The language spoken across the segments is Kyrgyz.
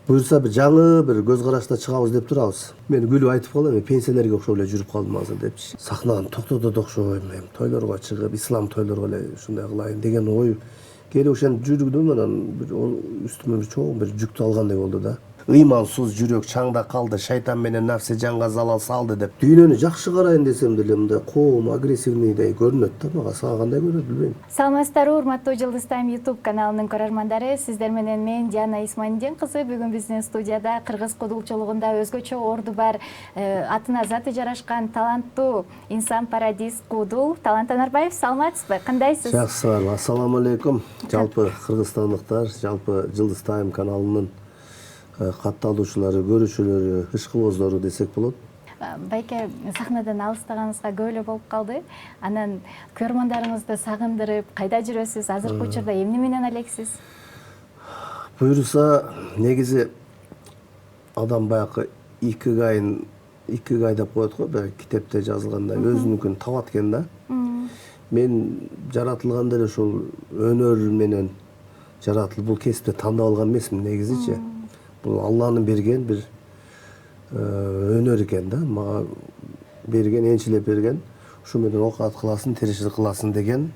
Буюрса бир жаңы бир көз карашта чыгабыз деп турабыз. Мен күлүп айтып калам, пенсионерге окшоп эле жүрүп калдым азыр депчи. Сахнаны токтотот окшойм, тойлорго чыгып, ислам тойлорго эле ушундай кылайын деген ой келип ошентип жүрдүм, анан бир үстүмө бир чоң бир жүктү алгандай болду да. Ыймансыз жүрөк чаңда калды, шайтан менен нафси жанга залал салды деп. Дүйнөнү жакшы карайын десем деле мындай коом, агрессивныйдай көрүнөт да мага. Сага кандай көрүнөт билбейм. Саламатсыздарбы, урматтуу Жылдыз Тайм YouTube каналынын көрөрмандары. Сиздер менен мен Диана Исмандин кызы. Бүгүн биздин студияда кыргыз кудулчулугунда өзгөчө орду бар, атына заты жарашкан таланттуу инсан Парадис Кудул Талант Анарбаев. Саламатсызбы? Кандайсыз? Жакшы, ассаламу алейкум. Жалпы кыргызстандыктар, жалпы Жылдыз Тайм каналынын катталуучулары, көрүүчүлөрү, ишкыбоздору десек болот. Байке, сахнадан алыстаганыңызга көп эле болуп калды. Анан көрөрмандарыңызды сагындырып, кайда жүрөсүз? Азыркы учурда эмне менен элексиз? Буюрса, негизи адам баягы икигай деп коет го, баягы китепте жазылгандай, өзүнүкүн табат экен да. Мен жаратылганда эле ушул өнөр менен жаратылып, бул кесипти тандап алган эмесмин негизичи. Бул Алланын берген бир өнөр экен да, мага берген, энчилеп берген. Ушу менен окат кыласың, тиричилик кыласың деген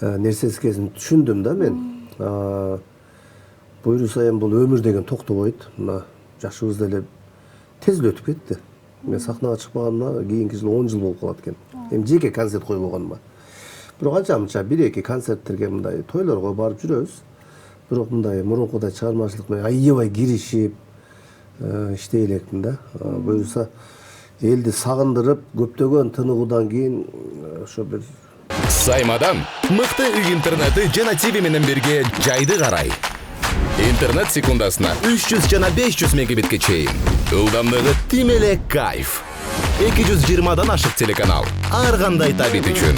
нерсеси кезин түшүндүм да мен. Буюрса эми бул өмүр деген токтобойт. Мына жашыбыз деле тез өтүп кетти. Мен сахнага чыкпаганыма кийинки жыл 10 жыл болуп калат экен. Эми жеке концерт койбогоныма. Бирок анча-мынча 1-2 концерттерге мындай тойлорго барып жүрөбүз. Бирок мындай мурункудай чыгармачылык менен аябай киришип иштей элекмин да. Буюрса элди сагындырып, көптөгөн тыныгуудан кийин ошо бир Саймадан мыкты үй интернети жана ТВ менен бирге жайды карай. Интернет секундасына 300 жана 500 мегабитке чейин. Ылдамдыгы тим эле кайф. 220дан ашык телеканал. Ар кандай табит үчүн.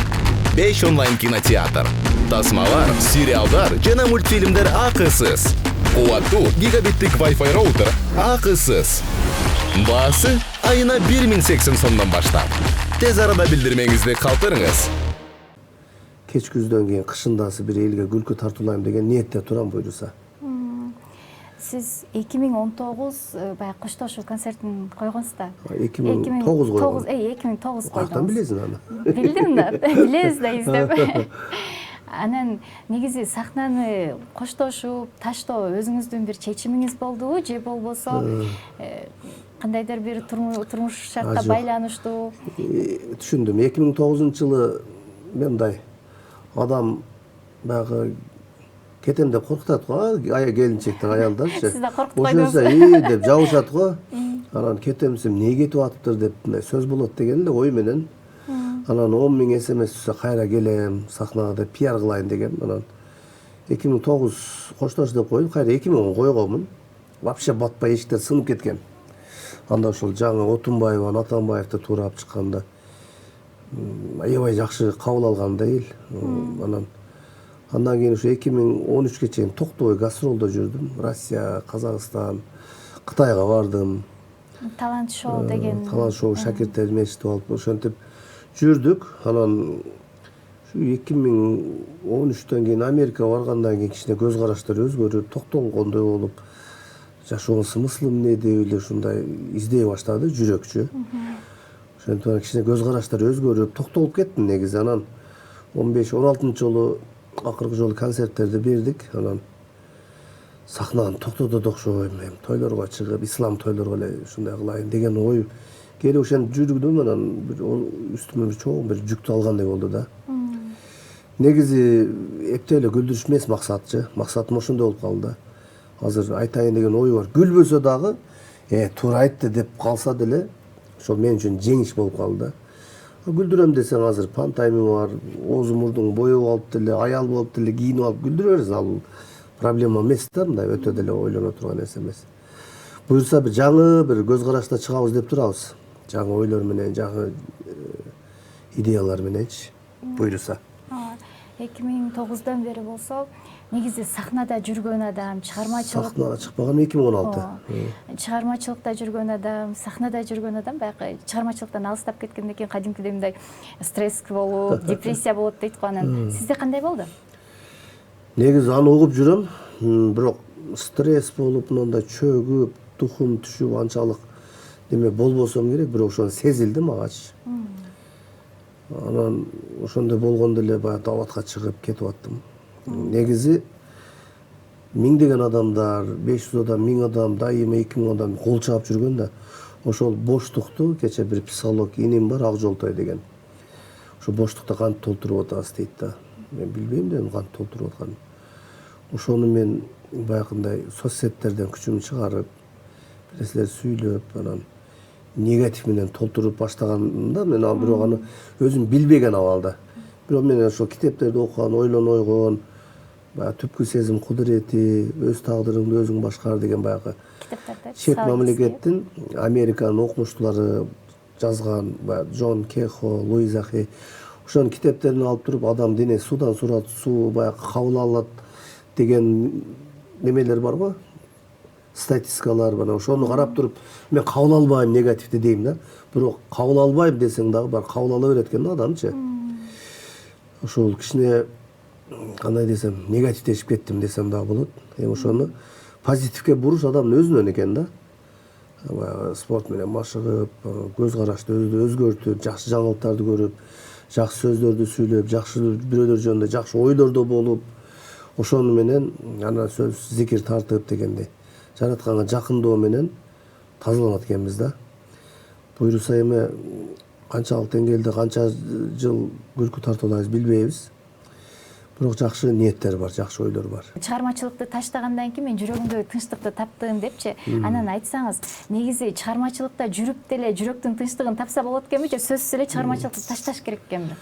5 онлайн кинотеатр. Тасмалар, сериалдар жана мультфильмдер акысыз. Кубаттуу гигабиттик Wi-Fi роутер акысыз. Баасы айына 1080 сомдон баштап. Тез арада билдирмеңизди калтырыңыз. кеч күздөн кийин кышындасы бир элге күлкү тартуулайм деген ниетте турам буюрса. Сиз 2019 баягы коштошуу концертин койгонсуз да. 2009 койгон. 2009 койдуңуз. Каяктан билесиң аны? Билдим да, билебиз да издеп. Анан негизи сахнаны коштошуп, таштоо өзүңүздүн бир чечимиңиз болдубу же болбосо кандайдыр бир турмуш шартка байланыштуу? Түшүндүм. 2009-жылы мен мындай адам баягы кетем деп коркутат го, келинчектер, аялдарчы. Сиз да коркутуп койдуңуз. Ошончо деп жабышат го. Анан кетемсиң, эмне кетип атыптыр деп мындай сөз болот деген эле ой менен. Анан 10 000 SMS түшсө кайра келем, сахнага деп пиар кылайын деген. Анан 2009 коштош деп коюп, кайра 2010 койгонмун. Вообще батпай эшиктер сынып кеткен. Анда ошол жаңы Отунбаева, Атамбаевди туурап чыкканда аябай жакшы кабыл алгандай эл. Андан кийин ушу 2013-ке чейин токтобой гастролдо жүрдүм. Россия, Казакстан, Кытайга бардым. Талант шоу деген. Талант шоу шакирттерим эшитип алып ошентип жүрдүк. Анан ушу 2013-төн кийин Америкага баргандан кийин кичине көз караштар өзгөрүп, токтолгондой болуп, жашоонун смыслы эмне деп эле ушундай издей баштады жүрөкчү. Ошентип кичине көз караштар өзгөрүп, токтолуп кеттим негизи. Анан 15-16-жолу акыркы жолу концерттерди бердик. Анан сахнаны токтотот окшойм, тойлорго чыгып, ислам тойлорго эле ушундай кылайын деген ой келип ошентип жүрдүм. Анан бир үстүмө бир чоң бир жүктү алгандай болду да. Негизи эптеп эле күлдүрүш эмес максатчы. Максатым ошондой болуп калды да. Азыр айтайын деген ой бар. Күлбөсө дагы, туура айтты деп калса деле, ошол мен үчүн жеңиш болуп калды да. Күлдүрөм десең азыр пантаймы бар, оозу мурдуң боебуп алып деле, аял болуп деле кийинип алып күлдүрө берсиң, ал проблема эмес да, мындай өтө деле ойлоно турган нерсе эмес. Буюрса бир жаңы бир көз карашта чыгабыз деп турабыз. Жаңы ойлор менен, жаңы идеялар мененчи. Буюрса. 2009-дан бери болсо, негизи сахнада жүргөн адам, чыгармачылык. Сахнага чыкпаган 2016. Чыгармачылыкта жүргөн адам, сахнада жүргөн адам баягы чыгармачылыктан алыстап кеткенден кийин кадимкидей мындай стресс болуп, депрессия болот дейт го. Анан сизде кандай болду? Негизи аны угуп жүрөм, бирок стресс болуп мындай чөгүп тухум түшүп анчалык неме болбосом керек, бирок ошону сезилди магачы. Анан ошондой болгондо эле баягы даватка чыгып кетип аттым. Негизи миңдеген адамдар, 500 адам, 1000 адам, дайыма 2000 адам кол чаап жүргөн да, ошол боштукту кече бир психолог иним бар, Акжолтой деген. Ошо боштукта кантип толтуруп атасыз дейт да. Мен билбейм да кантип толтуруп атканын. Ошону мен баягындай соцсеттерден күчүмдү чыгарып, нерселер сүйлөп, анан негатив менен толтуруп баштаганда мен бирок аны өзүм билбеген абалда. Бирок мен ошол китептерди окуган, ойлоно ойгон, баягы түпкү сезим кудурети, өз тагдырыңды өзүң башкар деген баягы чет мамлекеттин Американын окумуштуулары жазган, баягы Джон Кехо, Луиза Хей ошонун китептерин алып туруп, адам дене суудан сурат, суу баягы кабыл алат деген немелер бар го, статистикалар бар. Ошону карап туруп мен кабыл албайм негативди дейм да. Бирок кабыл албайм десең дагы бар кабыл ала берет экен да адамчы. Ошол кичине кандай десем, негативдешип кеттим десем дагы болот. Ошону позитивке буруш адамдын өзүнөн экен да. Спорт менен машыгып, көз карашты өзгөртүп, жакшы жаңылыктарды көрүп, жакшы сөздөрдү сүйлөп, жакшы бирөөлөр жөнүндө жакшы ойлордо болуп, ошону менен анан сөз зикир тартып дегендей жаратканга жакындоо менен тазаланат экенбиз да. Буюрса эми канчалык деңгээлде канча жыл күлкү тартып алабыз билбейбиз. Бирок жакшы ниеттер бар, жакшы ойлор бар. Чыгармачылыкты таштагандан кийин мен жүрөгүмдө тынчтыкты таптым депчи. Анан айтсаңыз, негизи чыгармачылыкта жүрүп деле жүрөктүн тынчтыгын тапса болот экенби же сөзсүз эле чыгармачылыкты ташташ керек экенби?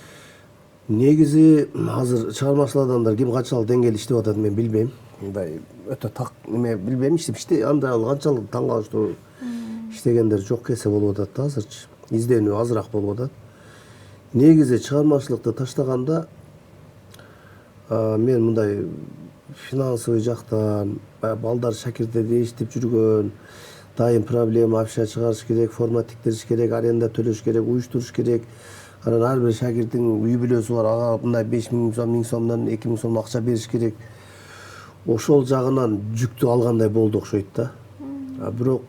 Негизи азыр чыгармачыл адамдар ким канчалык деңгээлде иштеп атат мен билбейм. Мындай өтө так неме билбейм, андай канчалык таң калыштуу иштегендер жок кесе болуп атат да азырчы. Изденүү азыраак болуп атат. Негизи чыгармачылыкты таштаганда мен мындай финансовый жактан балдар шакирттерди эшитип жүргөн, дайым проблема акча чыгарыш керек, форма тиктириш керек, аренда төлөш керек, уюштуруш керек. Анан ар бир шакирттин үй бүлөсү бар, ага мындай 5000 сом, 1000 сомдон 2000 сом акча бериш керек. Ошол жагынан жүктү алгандай болду окшойт да. Бирок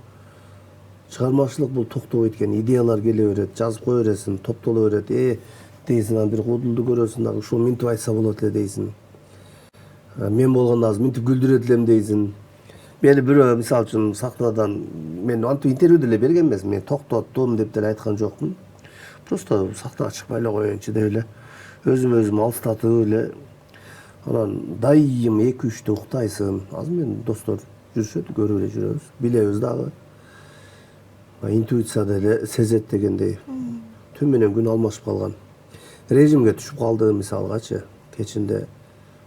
чыгармачылык бул токтобойт экен, идеялар келе берет, жазып кое бересиң, топтоло берет. Дейсиң, анан бир куудулду көрөсүң дагы, ушул минтип айтса болот эле дейсиң. Мен болгондо азыр минтип күлдүрөт элем дейсиң. Мени бирөө мисалы үчүн сахнадан мен антип интервью деле берген эмесмин, мен токтоттум деп деле айткан жокмун. Просто сахнага чыкпай эле коеюнчу деп эле өзүм алыстатып эле анан дайым 2-3 уктайсың. Азыр мен достор жүрүшөт, көрүп эле жүрөбүз, билебиз дагы. Интуиция деле сезет дегендей. Түн менен күн алмашып калган. Режимге түшүп калды мисалгачы. Кечинде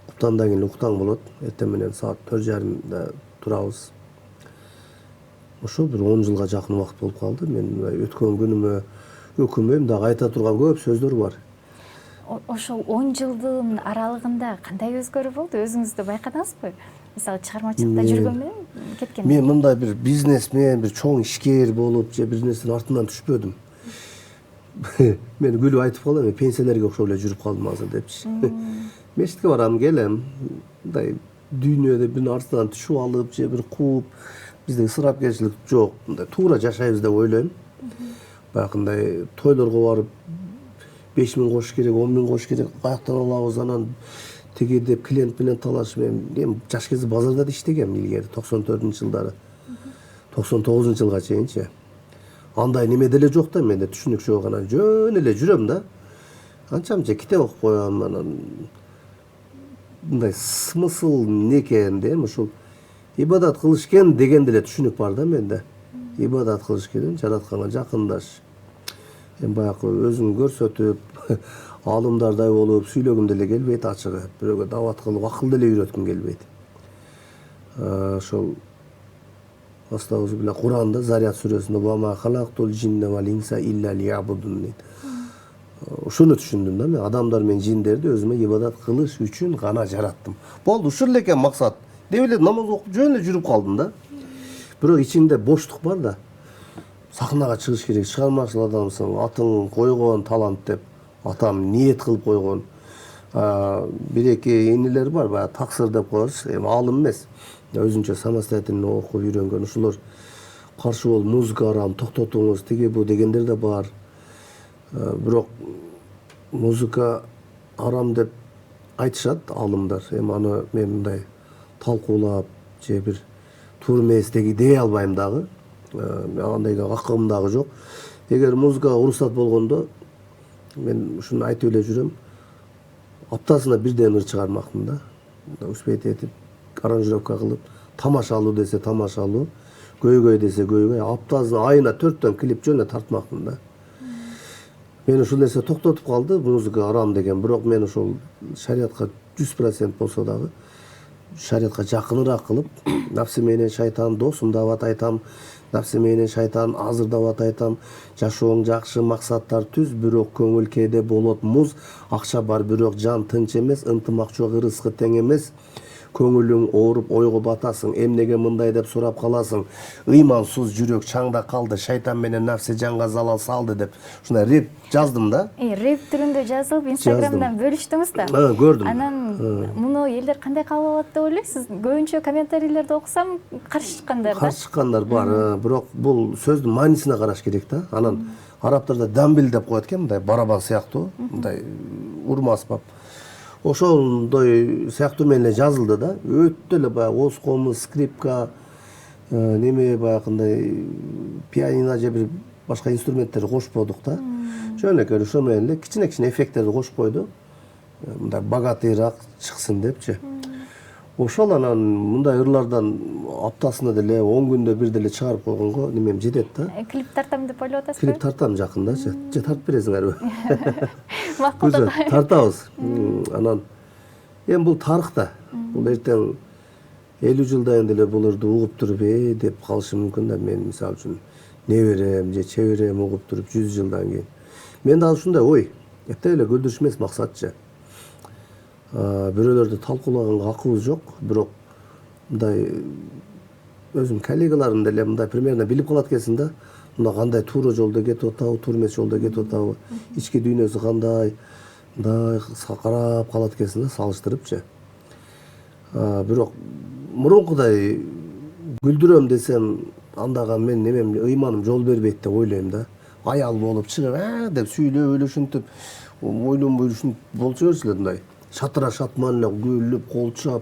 куптандан кийин уктаң болот. Эртең менен саат 4:30 турабыз. Ошо бир 10 жылга жакын убакыт болуп калды. Мен өткөн күнүмө өкүнбөйм, дагы айта турган көп сөздөр бар. Ошол 10 жылдын аралыгында кандай өзгөрүү болду? Өзүңүздү байкадыңызбы? Мисалы чыгармачылыкта жүргөн менен кеткен. Мен мындай бир бизнесмен, бир чоң ишкер болуп, же бир нерсенин артынан түшпөдүм. Мен күлүп айтып калам, пенсионерге окшоп эле жүрүп калдым азыр депчи. Мешитке барам, келем, мындай дүйнөдө бир артынан түшүп алып, же бир кууп, бизде ысырапкерчилик жок, мындай туура жашайбыз деп ойлойм. Баягындай тойлорго барып 5000 кош керек, 10.000 кош керек, каяктан алабыз, анан тиги деп клиент менен талашып, мен жаш кезде базарда да иштегем илгери 94-жылдары. 99-жылга чейинчи. Андай неме деле жок да, менде түшүнүк жок, анан жөн эле жүрөм да. Анчамча китеп окуп коем, анан мындай смысл не экен дейм, ушул ибадат кылыш экен деген деле түшүнүк бар да менде. Ибадат кылыш экен, жаратканга жакындаш. Баягы өзүн көрсөтүп, алымдардай болуп, сүйлөгүм деле келбейт ачыгы. Бирөөгө дават кылып, акыл деле үйрөткүм келбейт. Ошол Астагфирулла, Куранда Зарят сүрөсүндө "Ва халактул джинна вал инса илля лиябудун" дейт. Ошону түшүндүм да, мен адамдар менен жиндерди өзүмө ибадат кылыш үчүн гана жараттым. Болду, ушул эле экен максат. Деп эле намаз окуп жөн эле жүрүп калдым да. Бирок ичинде боштук бар да. Сахнага чыгыш керек, чыгармачыл адамсың, атың койгон талант деп, атам ниет кылып койгон. Бир эки инилер бар, баягы таксыр деп коебуз, эми алым эмес. өзүнчө самостоятельно окуп үйрөнгөн. Ушулар каршы болуп музыка арам токтотуңуз тиги бу дегендер да бар. Бирок музыка арам деп айтышат алымдар. Эми аны мен мындай талкуулап же бир туура эмес дей албайм дагы. Андайга акыбым дагы жок. Эгер музыкага уруксат болгондо мен ушуну айтып эле жүрөм. Аптасына бирден ыр чыгармакмын да. Успеть этип, аранжировка кылып, тамашалуу десе тамашалуу, көйгөй десе көйгөй, аптасына айына 4 клип жөнө тартмакмын да. Мен ушул нерсе токтотуп калды, музыка арам деген. Бирок мен ушул шариатка 100% болсо дагы шариатка жакыныраак кылып, нафсы менен шайтан досум деп атайтам, нафсы менен шайтан азыр деп атайтам. Жашооң жакшы, максаттар түз, бирок көңүл кээде болот муз. Акча бар, бирок жан тынч эмес, ынтымак жок, ырыскы тең эмес. Көңүлүң ооруп ойго батасың, эмнеге мындай деп сурап каласың. Ыймансыз жүрөк чаңда калды, шайтан менен нафсы жанга залал салды деп. Ушундай рэп жаздым да. Рэп түрүндө жазылып, Инстаграмдан бөлүштүңүз да. Көрдүм. Анан муну элдер кандай кабыл алат деп ойлойсуз? Көбүнчө комментарийлерди окусам, каршы чыккандар да. Каршы чыккандар бар, бирок бул сөздүн маанисине караш керек да. Анан арабтарда дамбил деп коет экен, мындай барабан сыяктуу, мындай урма аспап. Ошондой сыяктуу менен жазылды да. Өтө эле баягы оскомуз, скрипка, неме баягындай пианино же бир башка инструменттерди кошподук да. Жөнөкөй ошо менен эле кичине эффекттерди кошуп койду. Мындай богатыйраак чыксын депчи. Ошол анан мындай ырлардан аптасына деле 10 күндө бир деле чыгарып койгонго немем жетет да. Клип тартам деп ойлоп атасызбы? Клип тартам жакындачы. Же тартып бересиңерби? Макул да. Тартабыз. Анан эми бул тарых да. Бул эртең 50 жылдан деле буларды угуп туруп деп калышы мүмкүн да. Мен мисалы үчүн неберем же чеберем угуп туруп 100 жылдан кийин. Мен дагы ушундай ой. Эптеп эле күлдүрүш эмес максатчы. Бирөөлөрдү талкуулаганга акыбыз жок, бирок мындай өзүм коллегаларым деле мындай примерно билип калат экенсиң да. Мына кандай туура жолдо кетип атабы, туура эмес жолдо кетип атабы, ички дүйнөсү кандай, мындай карап калат экенсиң да, салыштырыпчы. Бирок мурункудай күлдүрөм десем, андага мен немем ыйманым жол бербейт деп ойлойм да. Аял болуп чыгып, деп сүйлөп эле ушинтип, ойлонбой ушинтип болчу берчү эле мындай. Шатыра шатман эле күлүп, кол чап.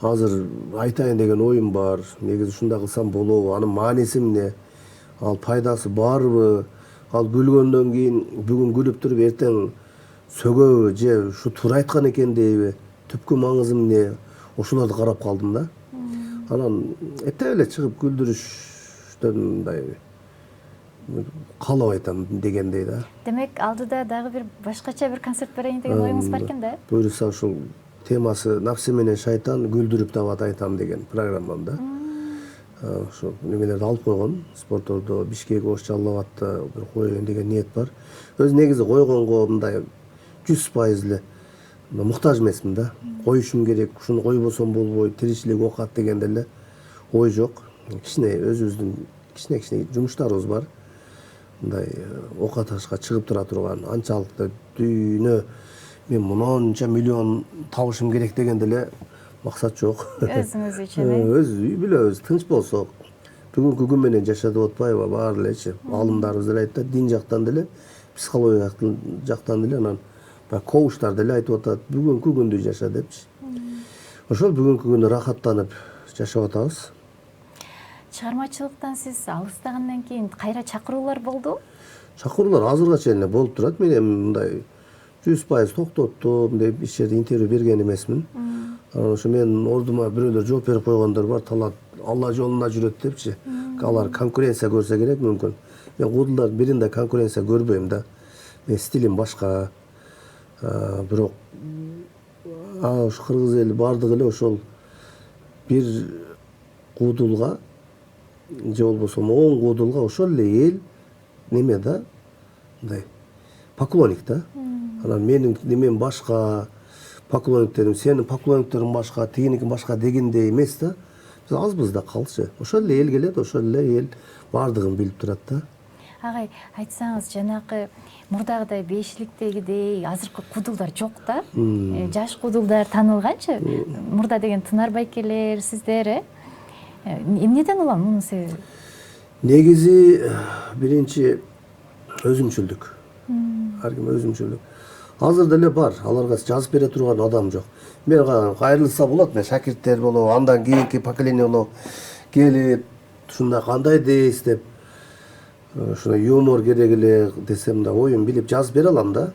Азыр айтайын деген оюм бар. Негизи ушундай кылсам болобу? Анын мааниси эмне? Ал пайдасы барбы? Ал күлгөндөн кийин бүгүн күлүп туруп эртең сөгөбү же ушу туура айткан экен дейби? Түпкү маңызы эмне? Ошолорду карап калдым да. Анан эптеп эле чыгып күлдүрүштөн мындай каалап айтам дегендей да. Демек, алдыда дагы бир башкача бир концерт берейин деген оюңуз бар экен да? Буюрса ушул темасы нафсы менен шайтан күлдүрүп деп айтам деген программамда. Ошо немелерди алып койгон. Спортордо Бишкек, Ош, Жалал Абадта бир коеюн деген ниет бар. Өз негизи койгонго мындай 100% эле муктаж эмесмин да. Коюшум керек, ушуну койбосом болбойт, тиричилик окат деген деле ой жок. Кичине өзүбүздүн кичине жумуштарыбыз бар. Мындай ока ташка чыгып тура турган, анчалык дүйнө мен мынанча миллион табышым керек деген деле максат жок. Өзүңүз үчүн. Өз үй бүлөбүз тынч болсок, бүгүнкү күн менен жашап атпайбы баары элечи. Алымдарыбыз деле айтат, дин жактан деле, психология жактан деле, анан коучтар деле айтып атат, бүгүнкү күндү жаша депчи. Ошол бүгүнкү күндү рахаттанып жашап атабыз. Чыгармачылыктан сиз алыстагандан кийин кайра чакыруулар болду? Чакыруулар азырга чейин эле болуп турат. Мен эми мындай 100% токтоттум деп иш жерде интервью берген эмесмин. Ошо мен ордума бирөөлөр жооп берип койгондор бар, талант Алла жолунда жүрөт депчи. Алар конкуренция көрсө керек мүмкүн. Мен кудулдардын биринде конкуренция көрбөйм да. Мен стилим башка. Бирок ушу кыргыз эли бардыгы эле ошол бир кудулга же болбосо 10 кудулга ошол эле эл неме да, мындай поклонник да. Анан менин немем башка, поклонниктерим, сенин поклонниктериң башка, тигиники башка дегендей эмес да. Биз азбыз да калчы. Ошол эле эл келет, ошол эле эл бардыгын билип турат да. Агай, айтсаңыз, жанакы мурдагыдай бешиликтегидей азыркы кудулдар жок да. Жаш кудулдар таанылганчы? Мурда деген Тынар байкелер, сиздер, эмнеден улам мунун себеби? Негизи биринчи өзүмчүлдүк. Ар ким өзүмчүлдүк. Азыр деле бар, аларга жазып бере турган адам жок. Мен кайрылса болот, мен шакирттер болобу, андан кийинки поколение болобу келип, ушундай кандай дейсиз деп, ушундай юмор керек эле десем да, оюн билип жазып бере алам да.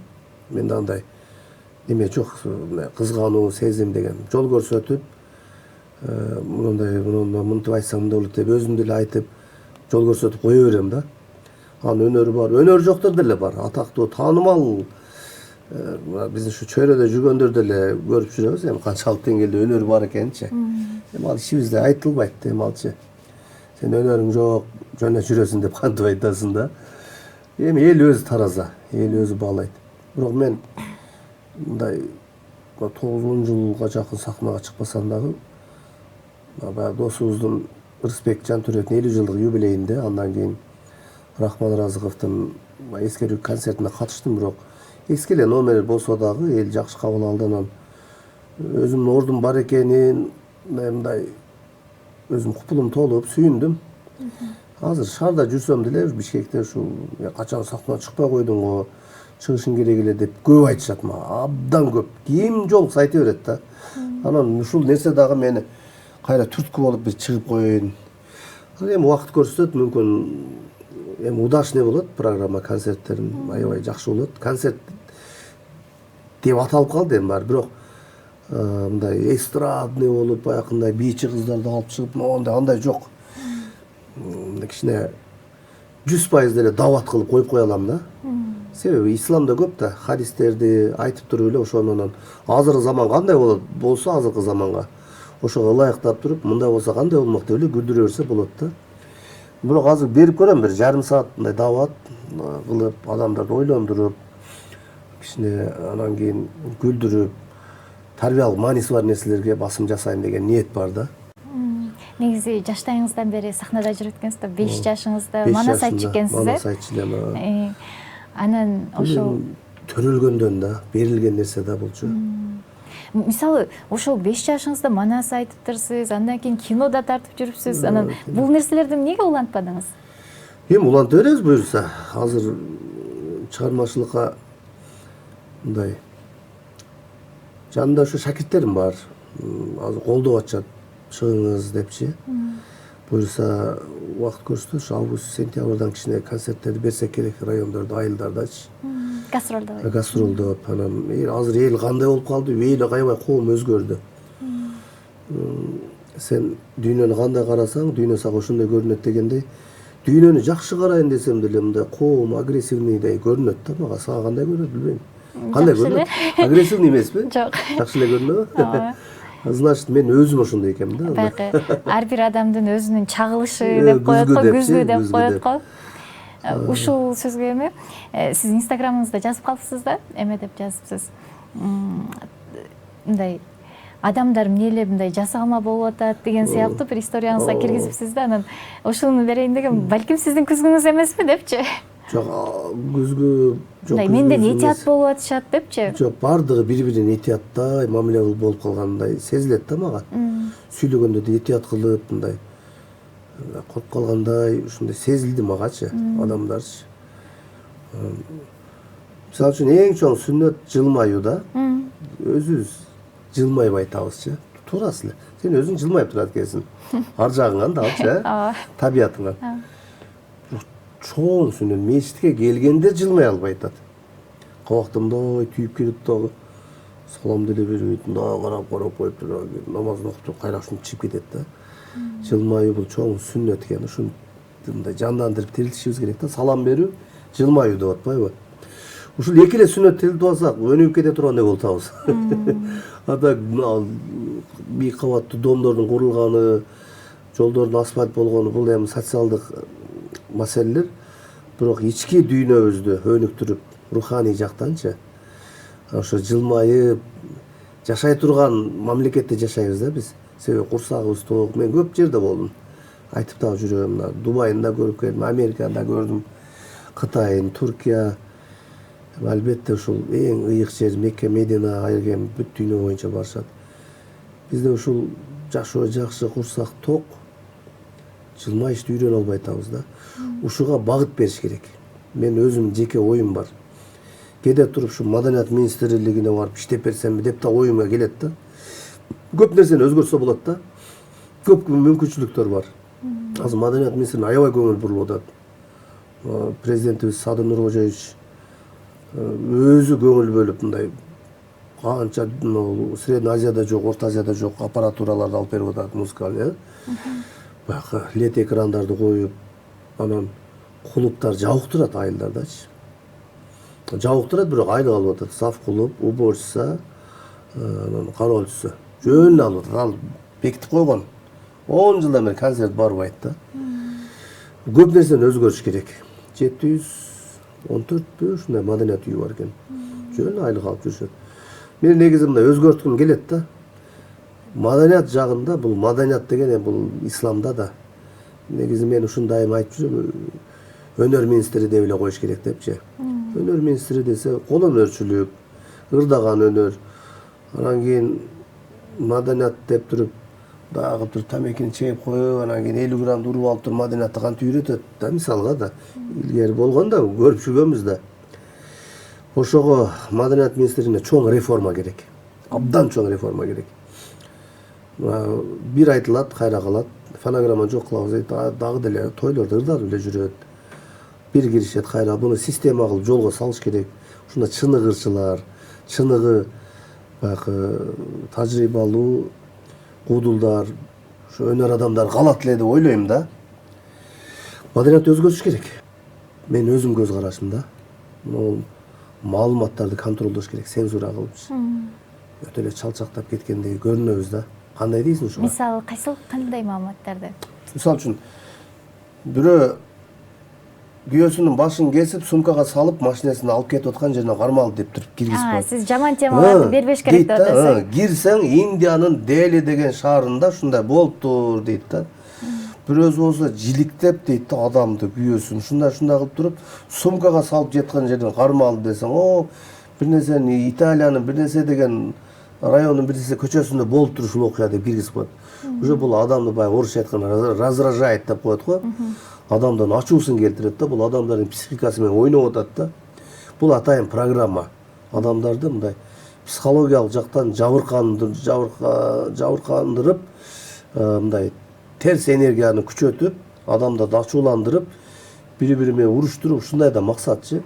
Менде андай неме жок, кызгануу, сезим деген. Жол көрсөтүп, мынтип айтсаң мындай болот деп өзүм деле айтып, жол көрсөтүп кое берем да. Анын өнөрү бар, өнөр жоктор деле бар, атактуу, таанымал. Биздин ушу чөйрөдө жүргөндөр деле көрүп жүрөбүз, эми канчалык деңгээлде өнөр бар экенинчи. Эми ал ичибизде айтылбайт, эми алчы. Сен өнөрүң жок, жөн эле жүрөсүң деп кантип айтасың да. Эми эл өзү тараза, эл өзү баалайт. Бирок мен мындай 9 жылга жакын сахнага чыкпасам дагы, баягы досубуздун Рысбек Жантүрөтүнүн 50 жылдык юбилейинде, андан кийин Рахман Разыковдун эскерүү концертине катыштым, бирок эски эле номер болсо дагы эл жакшы кабыл алды. Анан өзүмдүн ордум бар экенин, мындай өзүм купулум толуп сүйүндүм. Азыр шаарда жүрсөм деле Бишкекте ушул качан сахнага чыкпай койдуң го, чыгышың керек эле деп көп айтышат мага, абдан көп. Ким жолукса айта берет да. Анан ушул нерсе дагы мени кайра түрткү болуп бир чыгып коеюн. Эми убакыт көрсөтөт, мүмкүн эми удачный болот программа, концерттерим аябай жакшы болот. Концерт деп аталып калды эми баары, бирок мындай эстрадный болуп, баягындай бийчи кыздарды алып чыгып, андай жок. Кичине 100% деле дават кылып коюп кое алам да. Себеби исламда көп да хадистерди айтып туруп эле ошо менен азыркы заман кандай болсо азыркы заманга ошого ылайыктап туруп, мындай болсо кандай болмок деп эле күлдүрө берсе болот да. Бирок азыр берип көрөм, бир жарым саат мындай дават кылып, адамдарды ойлондуруп, кичине анан кийин күлдүрүп, тарбиялык мааниси бар нерселерге басым жасайм деген ниет бар да. Негизи жаштайыңыздан бери сахнада жүрүп өткөнсүз да, 5 жашыңызда манас айтчу экенсиз, манас айтчу элем. Анан ошол төрөлгөндөн да, берилген нерсе да болчу. Мисалы, ошол 5 жашыңызда манас айтыптырсыз, андан кийин кинода тартып жүрүпсүз. Анан бул нерселерди эмнеге улантпадыңыз? Эми уланта беребиз буюрса. Азыр чыгармачылыкка мындай жанында ошо шакирттерим бар. Азыр колдоп атышат, чыгыңыз депчи. Буюрса убакыт көрсөтөт, ушу август, сентябрдан кичине концерттерди берсек керек райондордо, айылдардачы. Гастролдо. Гастролдоп, анан азыр эл кандай болуп калды, эл аябай коом өзгөрдү. Сен дүйнөнү кандай карасаң, дүйнө сага ошондой көрүнөт дегендей. Дүйнөнү жакшы карайын десем деле мындай коом, агрессивныйдай көрүнөт да мага. Сага кандай көрүнөт билбейм. Кандай көрүнөт? Агрессивный эмеспи? Жок. Жакшы эле көрүнөбү? Значит, мен өзүм ошондой экенмин да. Баягы ар бир адамдын өзүнүн чагылышы деп коет го, күзгү деп коет го. Ушул сөзгө эми сиз инстаграмыңызда жазып калыпсыз да, эме деп жазыпсыз. Мындай адамдар эмне эле мындай жасалма болуп атат деген сыяктуу бир историяңызга киргизипсиз да. Анан ушуну берейин деген, балким сиздин күзгүңүз эмеспи депчи. Жок, күзгү жок. Менден этият болуп атышат депчи. Жок, бардыгы бири-бирине этияттай мамиле болуп калгандай сезилет да мага. Сүйлөгөндө да этият кылып, мындай коруп калгандай, ушундай сезилди магачы адамдарчы. Мисалы үчүн эң чоң сүннөт жылмаюу да. Өзүбүз жылмайып айтабызчы. Туурасы эле. Сен өзүң жылмайып турат экенсиң. Ар жагыңан да алчы, табиятыңан. Чоң сүннөт мечитке келгенде жылмай албай атат. Кабакта мындай түйүп келип дагы салам деле бербейт, мындай карап коюп туруп, намазын окуп туруп кайра ушинтип чыгып кетет да. Жылмаюу бул чоң сүннөт экен. Ушуну мындай жандандырып тирилтишибиз керек да. Салам берүү, жылмаюу деп атпайбы? Ушул эки эле сүннөт тирилтип алсак, өнүгүп кете тургандай болуп атабыз. Ата бийик кабаттуу домдордун курулганы, жолдордун асфальт болгону бул эми социалдык маселелер. Бирок ички дүйнөбүздү өнүктүрүп, руханий жактанчы ошо жылмайып жашай турган мамлекетте жашайбыз да биз. Себеби курсагыбыз ток. Мен көп жерде болдум. Айтып дагы жүрөм. Дубайында көрүп келдим, Америкада көрдүм. Кытай, Түркия, албетте ушул эң ыйык жер Мекке, Медина, айрым бүт дүйнө боюнча барышат. Бизде ушул жашоо жакшы, курсак ток, жылмайышты үйрөнө албай атабыз да. Ушуга багыт бериш керек. Мен өзүм жеке оюм бар. Кээде туруп ушу Маданият министрлигине барып иштеп берсемби деп да оюмга келет да. Көп нерсени өзгөртсө болот да. Көп мүмкүнчүлүктөр бар. Азыр Маданият министрine аябай көңүл бурулуп атат. Президентибиз Садыр Нуркожоевич өзү көңүл бөлүп мындай канча Средний Азияда жок, Орто Азияда жок аппаратураларды алып берип атат, музыкалый. Баягы лед экрандарды коюп, анан кулуптар жабыктырат айылдардачы. Жабыктырат, бирок айлык алып атат. Саф кулуп, уборщица, анан кароолчусу. Жөн алып атат. Ал бекитип койгон. 10 жылдан бери концерт барбайт да. Көп нерсени өзгөрүш керек. 714 ушундай маданият үйү бар экен. Жөн айлык алып жүрүшөт. Мен негизи мындай өзгөрткүм келет да. Маданият жагында бул маданият деген бул исламда да. Негизи мен ушундай айтып жүрөм. Өнөр министри деп эле коюш керек депчи. Өнөр министри десе кол өнөрчүлүк, ырдаган өнөр. Анан кийин маданият деп туруп дагы туруп тамекини чегип коюп, анан кийин 50 грамм уруп алып туруп маданиятты кантип үйрөтөт да, мисалга да. Илгери болгон да, көрүп жүргөнбүз да. Ошого Маданият министрине чоң реформа керек. Абдан чоң реформа керек. Бир айтылат, кайра калат. Фонограмма жок кылабыз, дагы деле тойлордо ырдап эле жүрөт. Бир киришет, кайра буну система кылып жолго салыш керек. Ушунда чыныгырчылар, чыныгы баягы тажрыйбалуу куудулдар, ошо өнөр адамдар калат эле деп ойлойм да. Маданиятты өзгөртүш керек. Мен өзүм көз карашымда. Могул маалыматтарды контролдош керек, цензура кылыпчы. Өтө эле чалчактап кеткендей көрүнөбүз да. Кандай дейсиң ушуга? Мисалы кандай маалыматтарды? Мисалы үчүн бирөө күйөөсүнүн башын кесип, сумкага салып, машинесин алып кетип аткан жерине кармалды деп туруп киргизип коет. Сиз жаман темаларды бербеш керек деп атасыз. Кирсең Индиянын Дели деген шаарында ушундай болуптур дейт да. Бирөөсү болсо жиликтеп дейт да адамды күйөөсүн ушундай кылып туруп, сумкага салып жеткен жерден кармалды десең, бир нерсени Италиянын бир нерсе деген районун бир нерсе көчөсүндө болуптур ушул окуя деп киргизип коет. Уже бул адамды баягы орусча айтканда раздражает деп коет го. Адамдын ачуусун келтирет да, бул адамдардын психикасы менен ойноп атат да. Бул атайын программа. Адамдарды мындай психологиялык жактан жабыркандырып, мындай терс энергияны күчөтүп, адамдарды ачууландырып, бири-бири менен уруштуруп, ушундай да максатчы.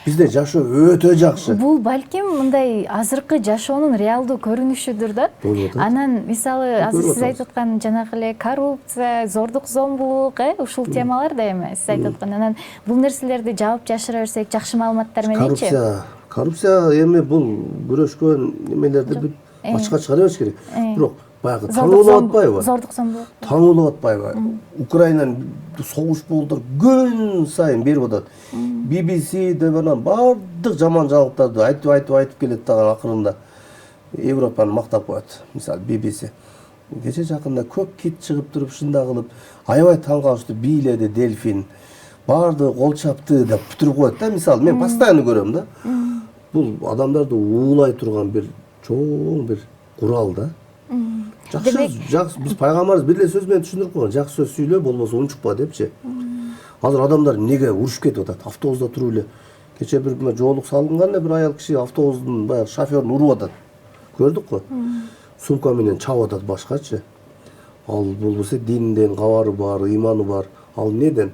Бизде жашоо өтө жакшы. Бул балким мындай азыркы жашоонун реалдуу көрүнүшүдүр да. Анан мисалы азыр сиз айтып аткан жанагы эле коррупция, зордук зомбулук, ушул темалар да эми сиз айтып аткан. Анан бул нерселерди жаап жашыра берсек, жакшы маалыматтар мененчи. Коррупция эми бул күрөшкөн немелерди бүт ачыкка чыгара бериш керек. Бирок баягы таңылып атпайбы? Зордук зомбулук. Таңылып атпайбы? Украинанын согуш болуптур күн сайын берип атат. BBC деп анан бардык жаман жаңылыктарды айтып келет дагы акырында Европаны мактап коет. Мисалы BBC. Кече жакында көк кит чыгып туруп ушундай кылып, аябай таң калыштуу бийледи дельфин. Барды кол чапты деп бүтүрүп коет да. Мисалы мен постоянно көрөм да. Бул адамдарды уулай турган бир чоң бир курал да. Жакшы, биз пайгамбарыбыз бир эле сөз менен түшүндүрүп койгон. Жакшы сөз сүйлө, болбосо унчукпа депчи. Азыр адамдар эмнеге урушуп кетип атат? Автобуста туруп эле кече бир жоолук салынган эле бир аял киши автобустун баягы шофёрун уруп атат. Көрдүк го. Сумка менен чабып атат башкачы. Ал болбосо динден кабары бар, ыйманы бар. Ал эмнеден?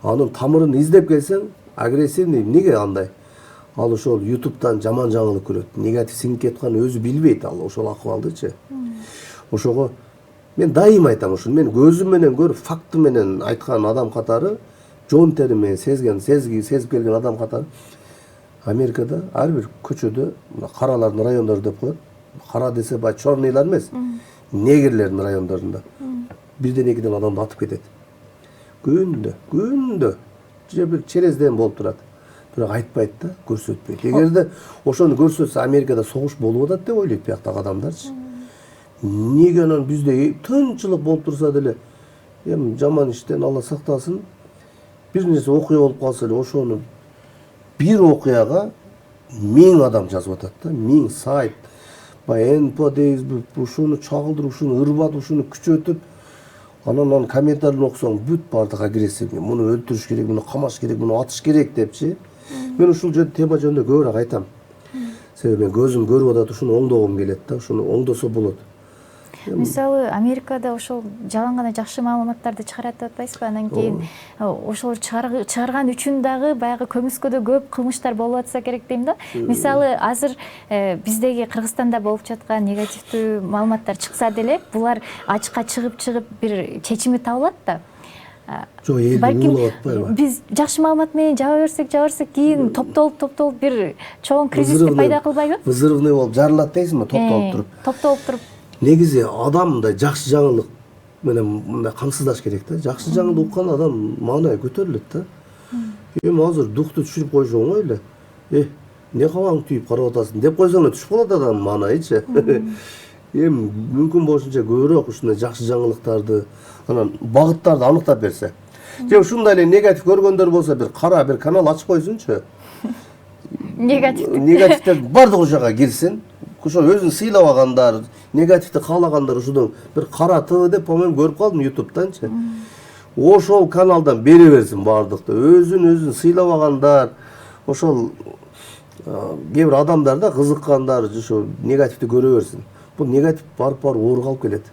Анын тамырын издеп келсең, агрессивный эмнеге андай? Ал ошол YouTube'дан жаман жаңылык көрөт. Негатив сиңип кеткенин өзү билбейт ал ошол акыбалдычы. Ошого мен дайым айтам ушуну. Мен көзүм менен көрүп, факты менен айткан адам катары, жон тери менен сезип келген адам катары Америкада ар бир көчөдө каралардын райондору деп коет. Кара десе бай чорныйлар эмес, негрлердин райондорунда. Бирден экиден адамды атып кетет. Күндө же бир черезден болуп турат. Бирок айтпайт да, көрсөтпөйт. Эгерде ошону көрсөтсө Америкада согуш болуп атат деп ойлойт бияктагы адамдарчы. Неге анан бизде тынчылык болуп турса деле, эми жаман иштен Алла сактасын, бир нерсе окуя болуп калса эле ошону бир окуяга 1000 адам жазып атат да, 1000 сайт. Баягы энпо дейбизби, ушуну чагылдырып, ушуну ырбатып, ушуну күчөтүп, анан комментарийлерин окусаң бүт бардык агрессивный. Муну өлтүрүш керек, муну камаш керек, муну атыш керек депчи. Мен ушул тема жөнүндө көбүрөөк айтам. Себеби мен көзүм көрүп атат, ушуну оңдогум келет да, ушуну оңдосо болот. Мисалы Америкада ошол жалаң гана жакшы маалыматтарды чыгарат деп атпайсызбы? Анан кийин ошол чыгарган үчүн дагы баягы көмүскөдө көп кылмыштар болуп атса керек дейм да. Мисалы азыр биздеги Кыргызстанда болуп жаткан негативдүү маалыматтар чыкса деле, булар ачыкка чыгып бир чечими табылат да. Жок, элди уулап атпайбы? Биз жакшы маалымат менен жаба берсек кийин топтолуп бир чоң кризисти пайда кылбайбы? Взрывный болуп жарылат дейсизби, топтолуп туруп. Негизи адам мындай жакшы жаңылык менен мындай камсыздаш керек да. Жакшы жаңылык уккан адам маанай көтөрүлөт да. Эми азыр дукту түшүрүп коюш оңой эле. Не кабаң түйүп карап атасың деп койсоң эле түшүп калат адам маанайчы. Эми мүмкүн болушунча көбүрөөк ушундай жакшы жаңылыктарды, анан багыттарды аныктап берсе. Же ушундай эле негатив көргөндөр болсо бир кара бир канал ачып койсунчу. Негативдер бардык ушуга кирсин. Ошол өзүн сыйлабагандар, негативди каалагандар ушуну бир кара ТВ деп, по-моему, көрүп калдым YouTube'данчы. Ошол каналдан бере берсин бардыкты. Өзүн сыйлабагандар, ошол кээ бир адамдар да кызыккандар ошо негативди көрө берсин. Бул негатив барып ооруга алып келет.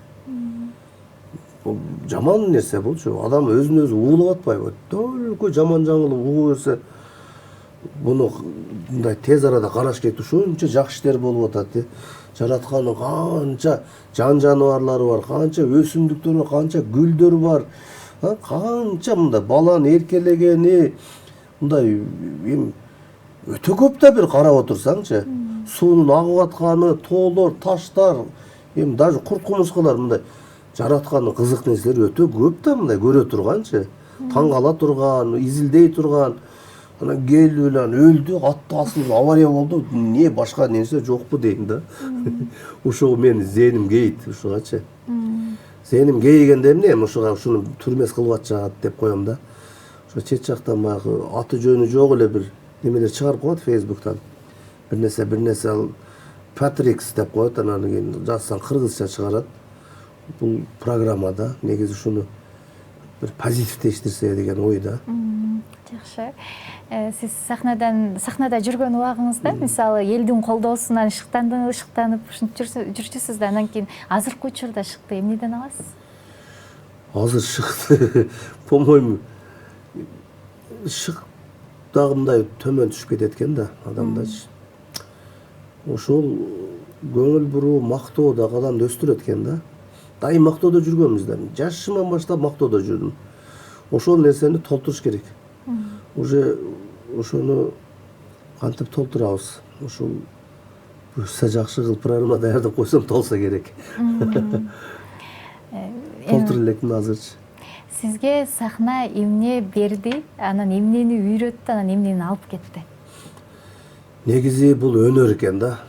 Бул жаман нерсе болчу. Адам өзүн өзү уулап атпайбы? Только жаман жаңылык угуп берсе, буну мындай тез арада караш керек. Ушунча жакшы иштер болуп атат. Жараткандын канча жан жаныбарлары бар, канча өсүмдүктөр бар, канча гүлдөр бар. Канча мындай баланы эркелегени, мындай өтө көп да бир карап отурсаңчы. Суунун агып атканы, тоолор, таштар, даже курт-кумурскалар мындай жараткандын кызык нерселери өтө көп да мындай көрө турганчы. Таң кала турган, изилдей турган. Анан келип эле өлдү, атты асылып авария болду. Не башка нерсе жокпу дейм да. Ушуга мен зээним кейит ушугачы. Зээним кейигенде эмне? Ушуга ушуну түрмөс кылып атышат деп коем да. Ошо чет жактан баягы аты жөнү жок эле бир немелер чыгарып коет Facebook'тан. Бир нерсе Patrix деп коет, анан кийин жазсаң кыргызча чыгарат. Бул программада негизи ушуну бир позитивдештирсе деген ойда. Жакшы. Сиз сахнада жүргөн убагыңызда, мисалы, элдин колдоосунан шыктанып жүрчүсүз да, анан кийин азыркы учурда шыкты эмнеден аласыз? Азыр шыкты, по-моему, шык дагы мындай төмөн түшүп кетет экен да адамдачы. Ошол көңүл буруу, мактоо дагы адамды өстүрөт экен да. Дайым мактоодо жүргөнбүз да. Жашыман баштап мактоодо жүрдүм. Ошол нерсени толтуруш керек. Уже ошону кантип толтурабыз? Ошол буюрса жакшы кылып программа даярдап койсом толсо керек. Толтура элекмин азырчы. Сизге сахна эмне берди, анан эмнени үйрөттү, анан эмнени алып кетти? Негизи бул өнөр экен да.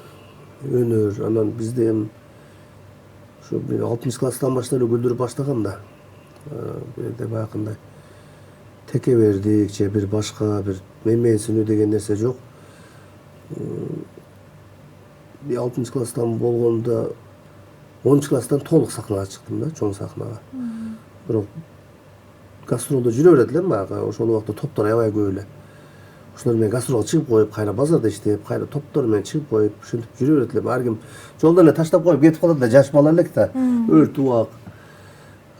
Өнөр, анан бизде эми ушу 6 класстан баштап эле күлдүрүп баштагам да. Бирде баягындай теке бердик, же бир башка бир менсинүү деген нерсе жок. 6 класстан болгондо 10 класстан толук сахнага чыктым да, чоң сахнага. Бирок гастролдо жүрө берет элем баягы, ошол убакта топтор аябай көп эле. Ошолор менен гастролго чыгып коюп, кайра базарда иштеп, кайра топтор менен чыгып коюп, ушинтип жүрө берет элем. Ар ким жолдон эле таштап коюп кетип калат да, жаш бала элек да, өрт убак.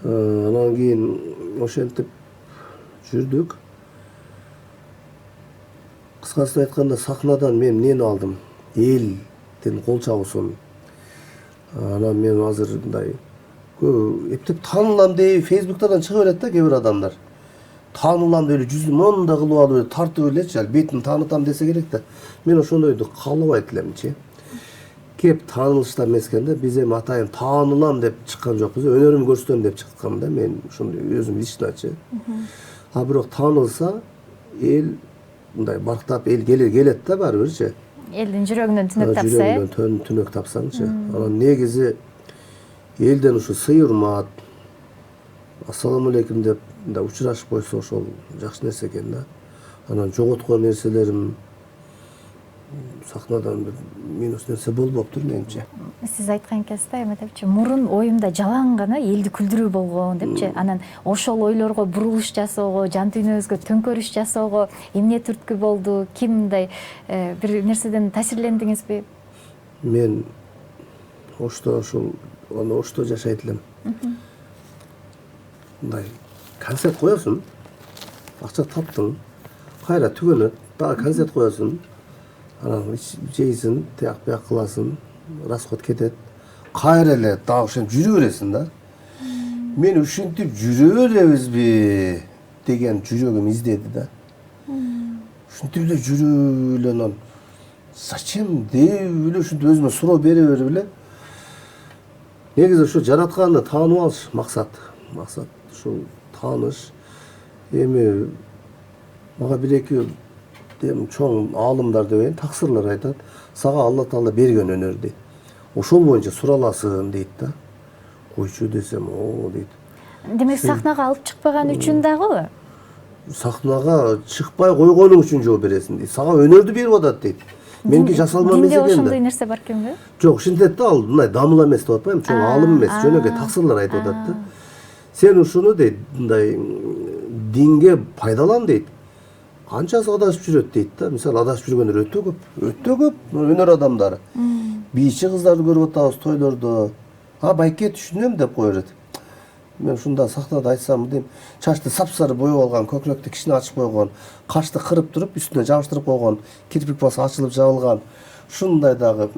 Анан кийин ошентип жүрдүк. Кыскасын айтканда, сахнадан мен эмнени алдым? Элдин кол чабуусун. Анан мен азыр мындай эптеп таанылам деп Facebook'тан чыга берет да кээ бир адамдар. Таанылам деп эле жүзүн монда кылып алып тартып элечи, ал бетин таанытам десе керек да. Мен ошондойду каалабайт элемчи. Кеп таанылыштан эмес экен да, биз эми атайын таанылам деп чыккан жокпуз, өнөрүмдү көрсөтөм деп чыккам да, мен ошондой өзүм личночу. А бирок таанылса, эл мындай барктап эл келет да баары бирчи. Элдин жүрөгүнөн түнөк тапса, жүрөгүнөн түнөк тапсаңчы. Анан негизи элден ушу сый урмат, ассаламу алейкум деп да учурашып койсо ошол жакшы нерсе экен да. Анан жоготкон нерселерим сахнадан бир минус нерсе болбоптур менимче. Сиз айткан кезде эме депчи, мурун оюмда жалаң гана элди күлдүрүү болгон депчи. Анан ошол ойлорго бурулуш жасоого, жан дүйнөбүзгө төңкөрүш жасоого эмне түрткү болду? Ким мындай бир нерседен таасирлендиңизби? Мен Ошто Ошто жашайт элем. Мындай концерт коесуң, акча таптың, кайра түгөнөт, дагы концерт коесуң, анан жейсиң, тияк бияк кыласың, расход кетет. Кайра эле дагы ошентип жүрө бересиң да. Мен ушинтип жүрө беребизби деген жүрөгүм издеди да. Ушинтип эле жүрүп эле анан зачем деп эле ушинтип өзүмө суроо бере берип эле негизи ушу жаратканды таанып алыш максат. Ушул тааныш. Эми мага бир-эки чоң аалымдар деген таксырлар айтат. Сага Алла Таала берген өнөр дейт. Ошол боюнча сураласың дейт да. Койчу десем, дейт. Демек сахнага алып чыкпаган үчүн дагы? Сахнага чыкпай койгонуң үчүн жооп бересиң дейт. Сага өнөрдү берип атат дейт. Меники жасалма эмес экен да. Динде ошондой нерсе бар экенби? Жок, ушинтет да, ал мындай дамыл эмес деп атпайм, чоң аалым эмес, жөнөкөй таксырлар айтып атат да. Сен ушуну дейт, мындай динге пайдалан дейт. Канчасы адашып жүрөт дейт да. Мисалы адашып жүргөндөр өтө көп өнөр адамдары. Бийчи кыздарды көрүп атабыз тойлордо. Байке түшүнөм деп коёр. Мен ушунда сахнада айтсам дейм, чачты сапсары боеп алган, көкүрөктү кичине ачып койгон, кашты кырып туруп, үстүнө жабыштырып койгон, кирпик басы ачылып жабылган, ушундай дагы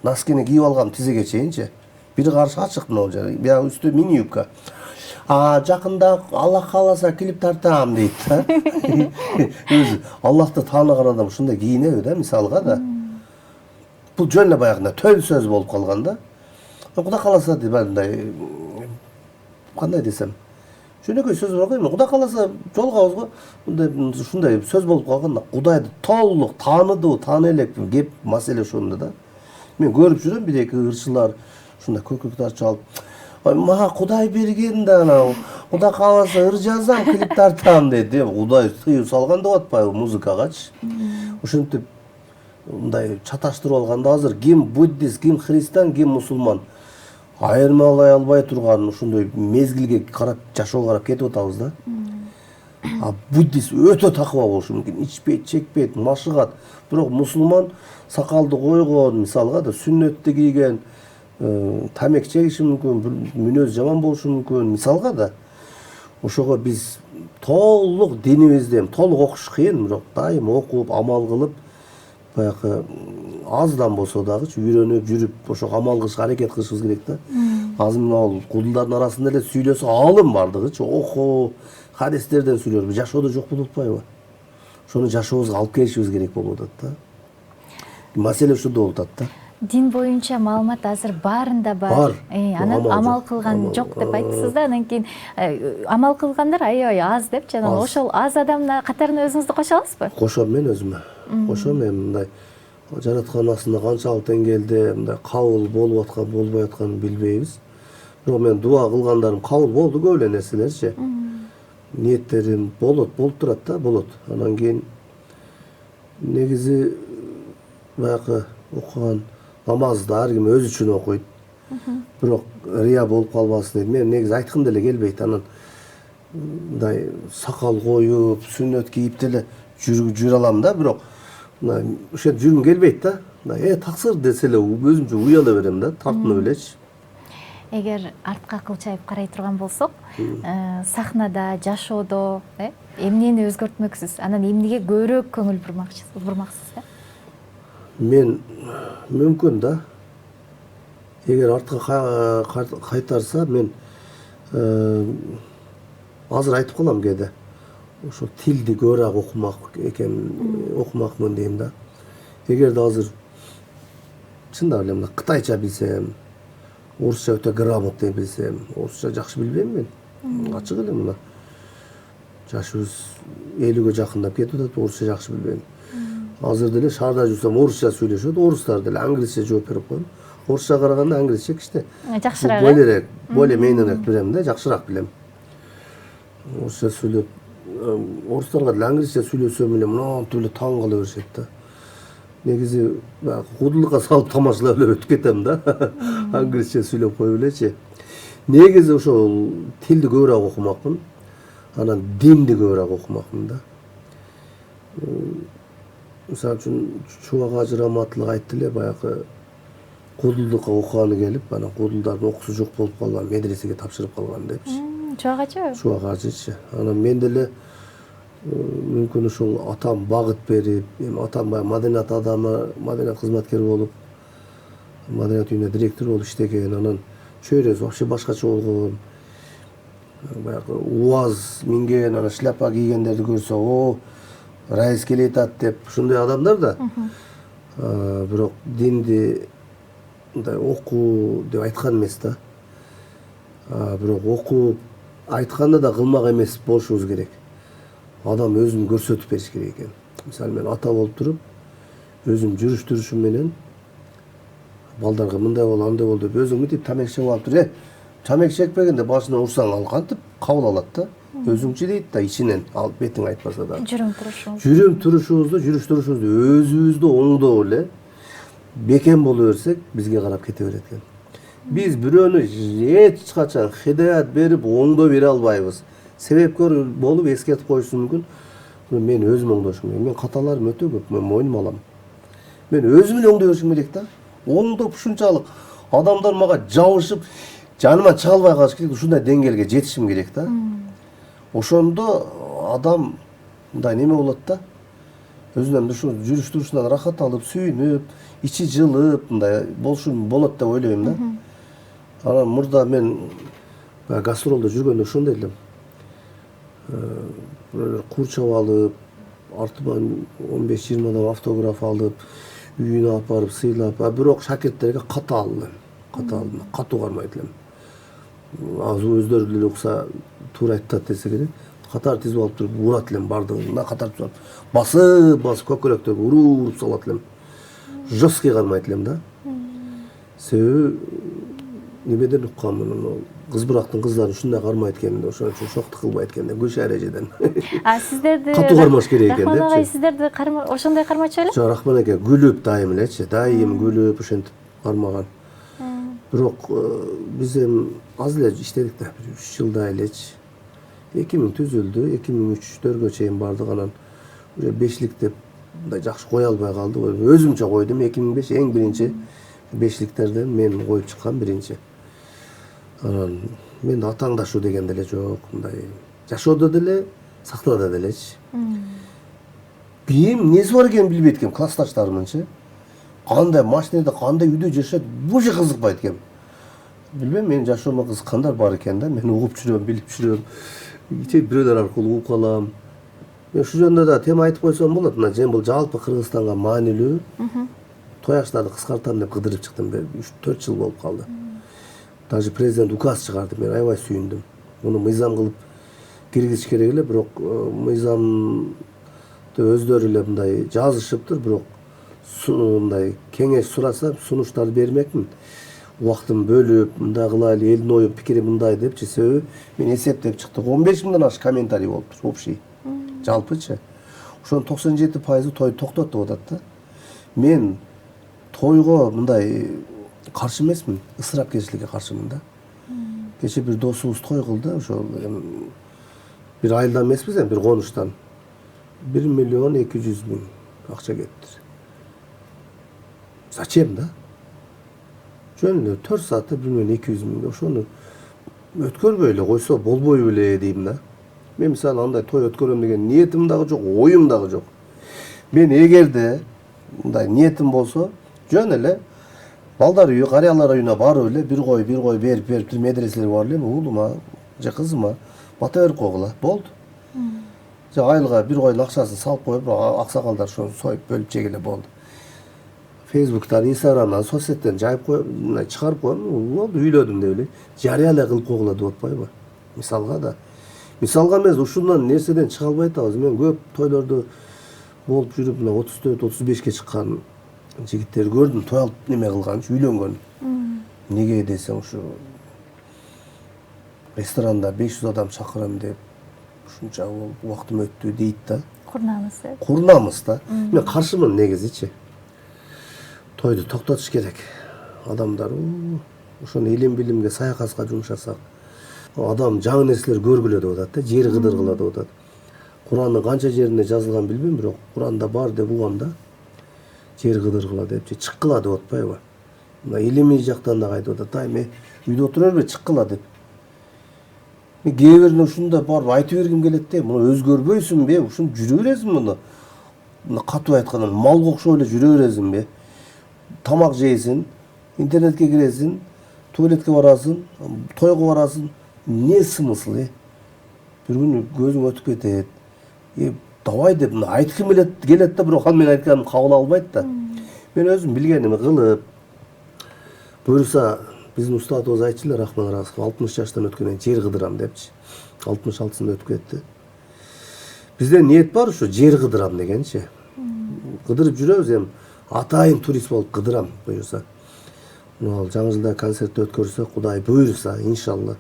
носкини кийип алгам тизеге чейинчи. Бир карыш ачык мына жер, биягы үстү мини юбка. Жакында Аллах кааласа клип тартам дейт да. Өзү Аллахты тааныган адам ушундай кийинеби да, мисалга да. Бул жөн эле баягында төл сөз болуп калган да. Кудай кааласа деп мындай кандай десем, жөнөкөй сөз бар го, эми Кудай кааласа жолугабыз го, мындай ушундай сөз болуп калган да. Кудайды толук тааныды, тааны элекпи, кеп маселе ошондо да. Мен көрүп жүрөм бир-эки ырчылар ушундай көкүрөктү ачып алып, мага Кудай берген да, анау Кудай кааласа ыр жазам, клип тартам дейт. Кудай тыюу салган деп атпайбы музыкагачы. Ушинтип мындай чаташтырып алганда азыр ким буддист, ким христиан, ким мусулман айырмалай албай турган ушундай мезгилге карап жашоого карап кетип атабыз да. Буддист өтө такыба болушу мүмкүн, ичпейт, чекпейт, машыгат. Бирок мусулман сакалды койгон, мисалга да сүннөттү кийген, тамек чегиши мүмкүн, мүнөзү жаман болушу мүмкүн, мисалга да. Ошого биз толук динибизди толук окуш кыйын, бирок дайым окуп, амал кылып, баягы аздан болсо дагычы үйрөнүп жүрүп ошого амал кылышка аракет кылышыбыз керек да. Азыр мына кулдардын арасында эле сүйлөсө аалым бардыгычы, хадистерден сүйлөр, жашоодо жок болуп атпайбы? Ошону жашообузга алып келишибиз керек болуп атат да. Маселе ушунда болуп атат да. Дин боюнча маалымат азыр баарында бар. Анан амал кылган жок деп айтсыз да, анан кийин амал кылгандар аябай аз депчи, анан ошол аз адамдын катарына өзүңүздү кошо аласызбы? Кошом мен өзүмө. Кошом эми мындай жараткан астында канчалык деңгээлде мындай кабыл болуп аткан, болбой атканын билбейбиз. Бирок мен дуа кылгандарым кабыл болду, көп эле нерселерчи. Ниеттерим болуп турат да, болот. Анан кийин негизи баягы окуган намазды ар ким өзү үчүн окуйт. Бирок рия болуп калбасын дейт. Мен негизи айткым деле келбейт. Анан мындай сакал коюп, сүннөт кийип деле жүрө алам да, бирок ошентип жүргүм келбейт да. Таксыр десе эле өзүмчө уяла берем да, тартынып элечи. Эгер артка кылчайып карай турган болсок, сахнада, жашоодо эмнени өзгөртмөксүз? Анан эмнеге көбүрөөк көңүл бурмаксыз да? Мен мүмкүн да. Эгер артка кайтарса, мен азыр айтып калам кээде. Ошо тилди көбүрөөк окумакмын дейм да. Эгерде азыр чындап эле мына кытайча билсем, орусча өтө грамотный билсем, орусча жакшы билбейм мен. Ачык эле мына. Жашыбыз 50-гө жакындап кетип атат, орусча жакшы билбейм. Азыр деле шаарда жүрсөм орусча сүйлөшөт, орустар деле англисче жооп берип коем. орусча караганда англисче кичине Жакшыраак. более мейнерээк билем да, жакшыраак билем. Орусча сүйлөп, орустарга деле англисче сүйлөсөм эле монтип эле таң кала беришет да. Негизи кудулукка салып тамашалап эле өтүп кетем да. Англисче сүйлөп коюп элечи. Негизи ошол тилди көбүрөөк окумакмын. Анан динди көбүрөөк окумакмын да. Мисалы үчүн чубак ажыраматылык айтты эле, баягы кудулдукка окуганы келип, анан кудулдардын окуусу жок болуп калган, медресеге тапшырып калган депчи. Чубак ачы. Чубак ажычы. Анан мен деле мүмкүн ушул атам багыт берип, эми атам баягы маданият адамы, маданият кызматкери болуп, маданият үйүнө директор болуп иштеген, анан чөйрөсү вообще башкача болгон. Баягы УАЗ минген, анан шляпа кийгендерди көрсө, о, раис келатат деп, ушундай адамдар да. Бирок динди мындай окуу деп айткан эмес да. Бирок окуп айтканда да кылмак эмес болушубуз керек. Адам өзүн көрсөтүп бериш керек экен. Мисалы мен ата болуп туруп, өзүм жүрүш турушум менен балдарга мындай бол, андай бол деп өзүң мынтип тамак чегип алып тур, тамак чекпегенде башынан урсаң ал кантип кабыл алат да. Өзүңчү дейт да, ичинен ал бетиң айтпаса да. Жүрүм турушубузду, жүрүш турушубузду өзүбүздү оңдоп эле бекем боло берсек, бизге карап кете берет экен. Биз бирөөнү эч качан хидаят берип оңдоп бере албайбыз. Себепкөр болуп эскертип коюшу мүмкүн. Мен өзүм оңдошум керек. Мен каталарым өтө көп, мен мойнума алам. Мен өзүм эле оңдой беришим керек да. Оңдоп ушунчалык адамдар мага жабышып, жаныма чыга албай калыш керек, ушундай деңгээлге жетишим керек да. Ошондо адам мындай неме болот да. Өзүнөн ушу жүрүш турушунан рахат алып, сүйүнүп, ичи жылып, мындай болушум болот деп ойлойм да. Анан мурда мен гастролдо жүргөндө ошондой элем. Курчап алып, артыман 15-20 адам автограф алып, үйүнө алып барып сыйлап, бирок шакирттерге катуу элем. Катуу кармайт элем. Азыр өздөрү деле укса туура айтат десе керек. Катар тизип алып туруп урат элем бардыгына катар туруп. Басып көкөрөктөргө уруп салат элем. Жесткий кармайт элем да. Себеби немеден укканмын, кыз-бурактын кыздары ушундай кармайт экен, ошон үчүн шоктук кылбайт экен деп көчө эрежеден. Сиздерди катуу кармаш керек экен депчи. Рахман агай сиздерди ошондой кармачу эле? Жок, Рахман аке күлүп дайым элечи, дайым күлүп ошентип кармаган. Бирок биз эми аз эле иштедик да, 3 жылдай элечи. 2000 түзүлдү, 2003-4гө чейин бардык, анан уже 5лик деп мындай жакшы кое албай калдык. Өзүмчө койдум, 2005 эң биринчи 5ликтерден мен коюп чыккан биринчи. Анан мен атаңдашуу деген деле жок, мындай жашоодо деле, сахнада делечи. Ким неси бар экенин билбейт экенмин, классташтарымынчы. Кандай машинада, кандай үйдө жашайт, бужа кызыкпайт экенмин. Билбейм, менин жашоомо кызыккандар бар экен да, мен угуп жүрөм, билип жүрөм. Кичек бирөөлөр аркылуу угуп калам. Мен ушул жөнүндө да тема айтып койсом болот. Мына бул жалпы Кыргызстанга маанилүү. Тояштарды кыскартам деп кыдырып чыктым. 3-4 жыл болуп калды. Даже президент указ чыгарды, мен аябай сүйүндүм. Муну мыйзам кылып киргизиш керек эле, бирок мыйзамды өздөрү эле мындай жазышыптыр, бирок мындай кеңеш сураса сунуштарды бермекмин. Убактын бөлүп, мындай кылайлы, элдин ою пикири мындай депчи, себеби мен эсептеп чыктык. 15 мыңдан ашык комментарий болуптур, общий. Жалпычы. Ошонун 97% той токтот деп атат да. Мен тойго мындай каршы эмесмин, ысырапкерчиликке каршымын да. Кече бир досубуз той кылды, ошол бир айылдан эмеспиз, бир конуштан. 1 миллион 200 миң акча кетти. Зачем да? Жөн эле 4 саатта 1 миллион 200 миң. Ошону өткөрбөй эле койсо болбойбу эле дейм да. Мен мисалы андай той өткөрөм деген ниетим дагы жок, оюм дагы жок. Мен эгерде мындай ниетим болсо, жөн эле балдар үйү, карыялар үйүнө барып эле бир кой берип медреселер бар эле, уулума же кызыма бата берип койгула, болду. Же айылга бир койдун акчасын салып коюп, аксакалдар ошону союп бөлүп жегеле болду. Фейсбуктан, Инстаграмдан, соцсеттен жайып коюп, чыгарып коюм, болду, үйлөдүм деп эле. Жарыя эле кылып койгула деп атпайбы? Мисалга да. Мисалга эмес, ушундан нерседен чыга албай атабыз. Мен көп тойлорду болуп жүрүп, 34-35ке чыккан жигиттер көрдүм, той алып неме кылган, үйлөнгөн. Неге десең, ушу ресторанда 500 адам чакырам деп ушунча убактым өттү дейт да. Курнамыз. Курнамыз да. Мен каршымын негизичи. Тойду токтотуш керек. Адамдар ошону илим билимге, саякатка жумшасак, адам жаңы нерселер көргүлө деп атат да, жер кыдыргыла деп атат. Курандын канча жеринде жазылган билбейм, бирок Куранда бар деп угам да. Жер кыдыргыла депчи, чыккыла деп атпайбы? Мына илимий жактан да кайтып атат. Мен үйдө отура бербей чыккыла деп. Мен кээ бирине ушунда барып айтып бергим келет да, муну өзгөрбөйсүңбү? Ушуну жүрө бересиң муну. Мына катуу айтканда малга окшоп эле жүрө бересиңби? Тамак жейсиң, интернетке киресиң, туалетке барасың, тойго барасың. Не смысл, Бир күнү көзүң өтүп кетет. Давай деп мына айткым келет да, бирок ал мен айтканымды кабыл албайт да. Мен өзүм билгенимди кылып, буюрса биздин устатыбыз айтчылар, Рахман Аразов, 60 жаштан өткөндөн жер кыдырам депчи. 66-сында өтүп кетти. Бизде ниет бар ушу жер кыдырам дегенчи. Кыдырып жүрөбүз, эми атайын турист болуп кыдырам буюрса. Ал жаңы жылда концерт өткөрсө, Кудай буйруса, иншалла.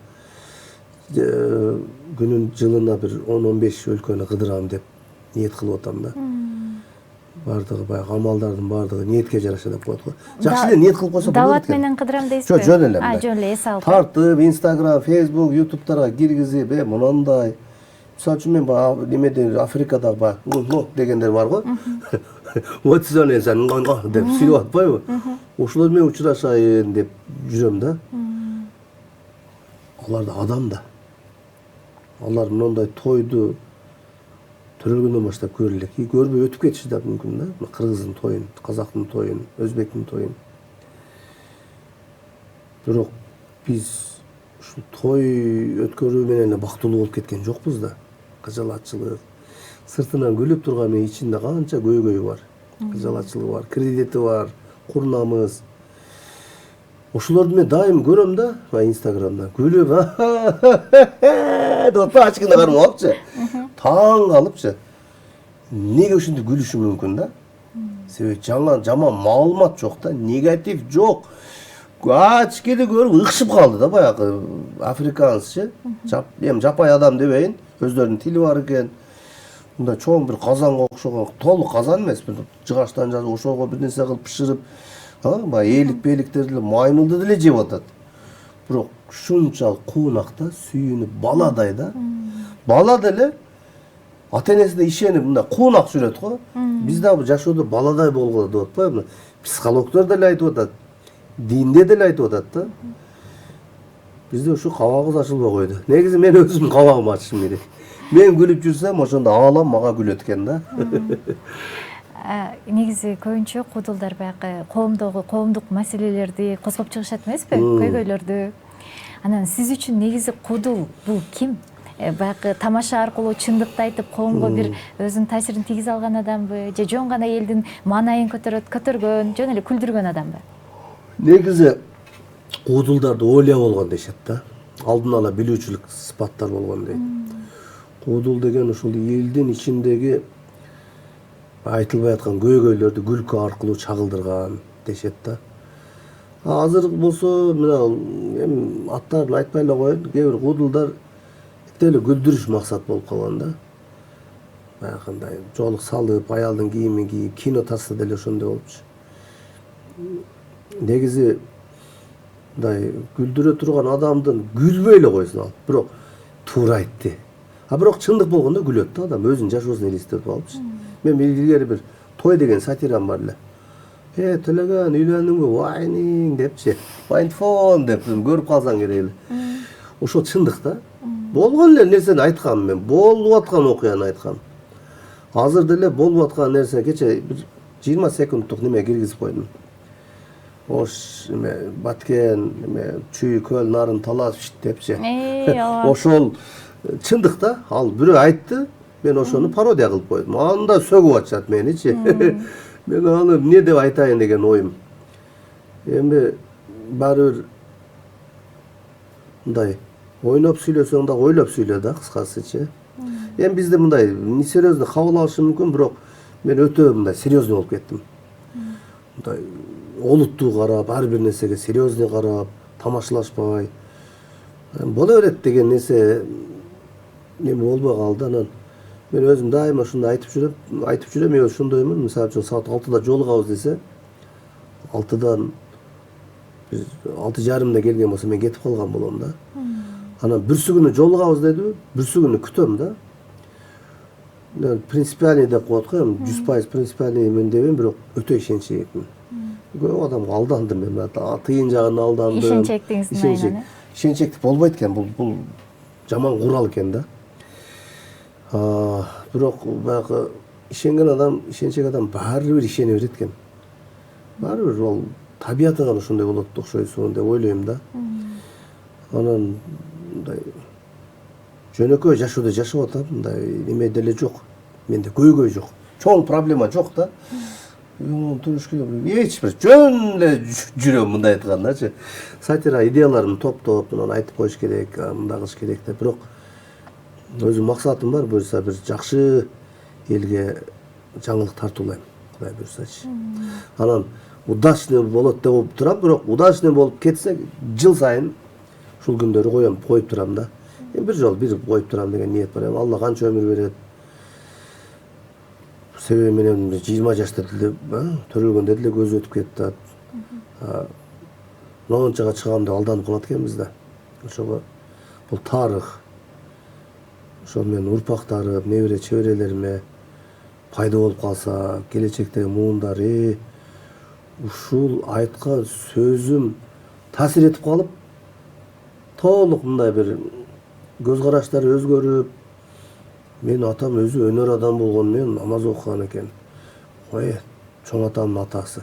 Күнүн жылына бир 10-15 өлкөнү кыдырам деп ниет кылып атам да. Бардыгы баягы амалдардын бардыгы ниетке жараша деп коет го. Жакшы эле ниет кылып койсо болот экен. Дават менен кыдырам дейсизби? Жок, жөн эле. Жөн эле эс алып. Тартып, Instagram, Facebook, YouTube'тарга киргизип, мындай. Мисалы үчүн мен баягы немеде Африкадагы баягы дегендер бар го. Вот сен сен деп сүйлөп атпайбы? Ошолор менен учурашайын деп жүрөм да. Алар да адам да. Алар мындай тойду төрөлгөндөн баштап көрө элек. Көрбөй өтүп кетиши да мүмкүн да. Кыргыздын тоюн, казактын тоюн, өзбектин тоюн. Бирок биз ушу той өткөрүү менен бактылуу болуп кеткен жокпуз да. Кыжалатчылык. Сыртынан күлүп турган ичинде канча көйгөй бар. Кыжалатчылыгы бар, кредити бар, курнамыз. Ошолорду мен дайым көрөм да, Инстаграмда. Күлүп, деп ачкына карап алыпчы. Таң калыпчы. Неге ушинтип күлүшү мүмкүн да? Себеби жаман маалымат жок да, негатив жок. Ачкеде көрүп ыкшып калды да баягы африкансчы. Эми жапай адам дебейин, өздөрүнүн тили бар экен. Мындай чоң бир казанга окшогон, толук казан эмес, бир жыгачтан жазып ошого бир нерсе кылып бышырып, баягы элик-беликтерди маймылды деле жеп атат. Бирок ушунчалык куунакта сүйүнүп баладай да. Бала деле ата-энесине ишенип мындай куунак жүрөт го. Биз дагы жашоодо баладай болгула деп атпайбы? Психологдор деле айтып атат. Динде деле айтып атат да. Бизде ушу кабагыбыз ачылбай койду. Негизи мен өзүм кабагым ачышым керек. Мен күлүп жүрсөм, ошондо аалам мага күлөт экен да. Негизи көбүнчө куудулдар баягы коомдук маселелерди козгоп чыгышат эмеспи? Көйгөйлөрдү. Анан сиз үчүн негизи куудул бул ким? Баягы тамаша аркылуу чындыкты айтып коомго бир өзүнүн таасирин тийгизе алган адамбы? Же жөн гана элдин маанайын көтөргөн, жөн эле күлдүргөн адамбы? Негизи куудулдарды олия болгон дешет да. Алдын ала билүүчүлүк сыпаттар болгон дейт. Куудул деген ушул элдин ичиндеги айтылбай аткан көйгөйлөрдү күлкү аркылуу чагылдырган дешет да. Азыр болсо мына эми аттарын айтпай эле коеюн, кээ бир куудулдар деле күлдүрүш максат болуп калган да. Баягындай жоолук салып, аялдын кийимин кийип, кино тасса деле ошондой болупчу. Негизи мындай күлдүрө турган адамдын күлбөй эле койсун ал, бирок туура айтты. Бирок чындык болгондо күлөт да адам, өзүнүн жашоосун элестетип алыпчы. Мен илгери бир той деген сатирам бар эле. Төлөгөн үйлөндүңбү? Вайнинг депчи. Вайнфон деп көрүп калсаң керек эле. Ошо чындык да. Болгон эле нерсени айткам мен, болуп аткан окуяны айткам. Азыр деле болуп аткан нерсе кече 20 секундтук неме киргизип койдум. Ош эме баткен, эме чүй көл нарын талаш депчи. Ошол чындык да. Ал бирөө айтты, мен ошону пародия кылып койдум. Анда сөгүп атышат меничи. Мен аны эмне деп айтайын деген оюм. Эми баары бир мындай ойноп сүйлөсөң да ойлоп сүйлө да, кыскасычы. Эми бизде мындай несерьезно кабыл алышы мүмкүн, бирок мен өтө мындай серьезный болуп кеттим. мындай олуттуу карап, ар бир нерсеге серьезный карап, тамашалашпай боло берет деген нерсе неме болбой калды. Анан мен өзүм дайыма ушундай айтып жүрөм, мен ошондоймун. Мисалы үчүн саат 6-да жолугабыз десе, 6-дан биз 6:30 келген болсо мен кетип калган болом да. Анан бүрсү күнү жолугабыз дедиби, бүрсү күнү күтөм да. Принципиальный деп коет го, 100% принципиальный мен дебейм, бирок өтө ишенчектимин. Көп адамга алдандым мен, тыйын жагына алдандым. Ишенчектиңиздин айынан. Ишенчектик болбойт экен, бул жаман курал экен да. Бирок баягы ишенген адам, ишенчек адам баары бир ишене берет экен. Баары бир ол табиятыган ошондой болот окшойсуң деп ойлойм да. Анан мындай жөнөкөй жашоодо жашап атам, мындай неме деле жок. Менде көйгөй жок. Чоң проблема жок да. Турушка эч бир жөн эле жүрөм мындай айткандачы. Сатира идеяларымды топтоп, мынаны айтып коюш керек, мындай кылыш керек деп, бирок өзүм максатым бар, буюрса бир жакшы элге жаңылык тартуулайм, Кудай буюрсачы. Анан удачный болот деп турам, бирок удачный болуп кетсе, жыл сайын ушул күндөрү коюп турам да. Бир жолу бир коюп турам деген ниет бар. Алла канча өмүр берет. Себеби менен 20 жашта деле төрөлгөндө деле көз өтүп кетти. Нончага чыгам деп алданып калат экенбиз да. Ошого бул тарых. Ошо мен урпактарым, небере чеберелериме пайда болуп калса, келечектеги муундар, ушул айткан сөзүм таасир этип калып, толук мындай бир көз караштары өзгөрүп, мен атам өзү өнөр адам болгон, мен намаз окуган экен. Ой, чоң атамдын атасы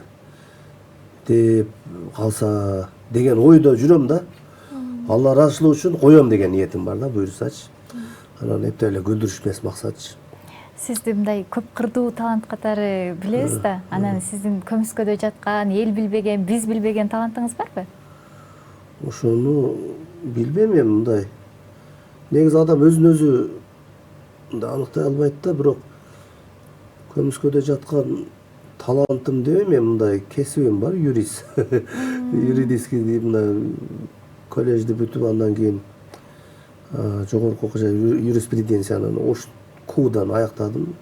деп калса деген ойдо жүрөм да. Алла ыраазычылыгы үчүн коём деген ниетим бар да, буюрсачы. Анан эптеп эле күлдүрүшмес максатчы. Сизди мындай көп кырдуу талант катары билебиз да. Анан сиздин көмүскөдө жаткан, эл билбеген, биз билбеген талантыңыз барбы? Ошону билбейм эми мындай. Негизи адам өзүн өзү аныктай албайт да, бирок көмүскөдө жаткан талантым дебейм, эми мындай кесибим бар, юрист. Юридический мындай коллежди бүтүп, андан кийин жогорку окуу жай юриспруденциянын КУдан аяктадым.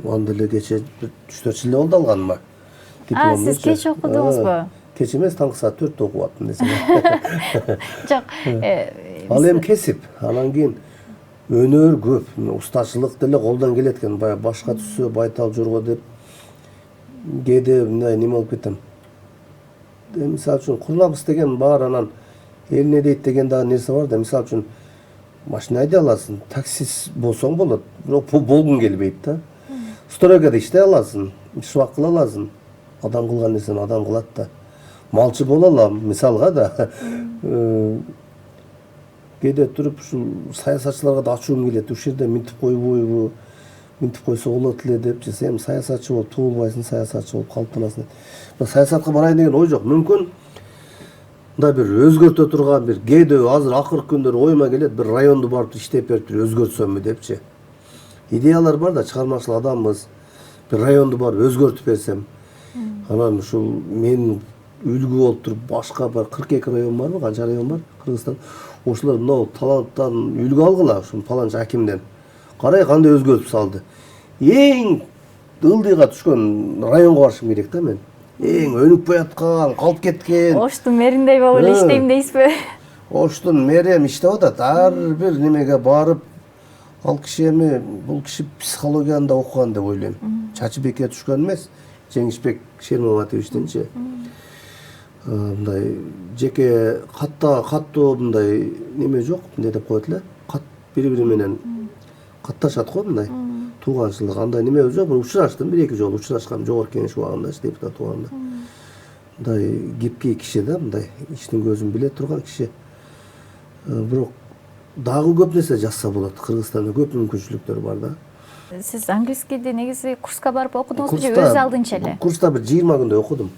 Анда деле кече 3-4 жыл болду алганыма. Сиз кеч окудуңузбу? Кеч эмес, таңкы саат 4-тө окуп аттым десем. Жок. Ал эми кесип, анан кийин өнөр көп, устачылык деле колдон келет экен. Баягы башка түссө байтал жорго деп кээде мындай неме болуп кетем. Мисалы үчүн курламыз деген бар, анан элине дейт деген дагы нерсе бар да. Мисалы үчүн машина айдай аласың, таксист болсоң болот, бирок болгуң келбейт да. Стройкада иштей аласың, ишвак кыла аласың. Адам кылган нерсени адам кылат да. Малчы боло алам, мисалга да. Кээде туруп ушул саясатчыларга да ачуум келет. Ушул жерде минтип койбойбу, минтип койсо болот эле депчи. Сен саясатчы болуп туулбайсың, саясатчы болуп калыптанасың. Саясатка барайын деген ой жок. Мүмкүн мындай бир өзгөртө турган бир кээде азыр акыркы күндөр оюма келет, бир районду барып иштеп берип өзгөртсөммү депчи. Идеялар бар да, чыгармачыл адамбыз. Бир районду барып өзгөртүп берсем. Анан ушул мен үлгү болуп туруп башка бар 42 район барбы, канча район бар Кыргызстан. Ошолор мынау таланттан үлгү алгыла, ушул паланчы акимден. Карай кандай өзгөртүп салды. Эң ылдыйга түшкөн районго барышым керек да мен. Эң өнүкпөй аткан, калып кеткен. Оштун мэриндей болуп эле иштейм дейсизби? Оштун мэрим иштеп атат. Ар бир немеге барып, ал киши эми бул киши психологияны да окуган деп ойлойм. Чачы бекке түшкөн эмес, Жеңишбек Шермаматовичтинчи. Мындай жеке каттоо мындай неме жок, эмне деп коет эле? Кат бири-бири менен катташат го мындай. Тууганчылык андай неме жок, учураштым, 1-2 жолу учурашкам жогорку кеңеш убагында, депутат убагында. Мындай гибкий киши да, мындай иштин көзүн биле турган киши. Бирок дагы көп нерсе жазса болот. Кыргызстанда көп мүмкүнчүлүктөр бар да. Сиз англискийди негизи курска барып окудуңузбу же өз алдынча эле? Курста бир 20 күндөй окудум.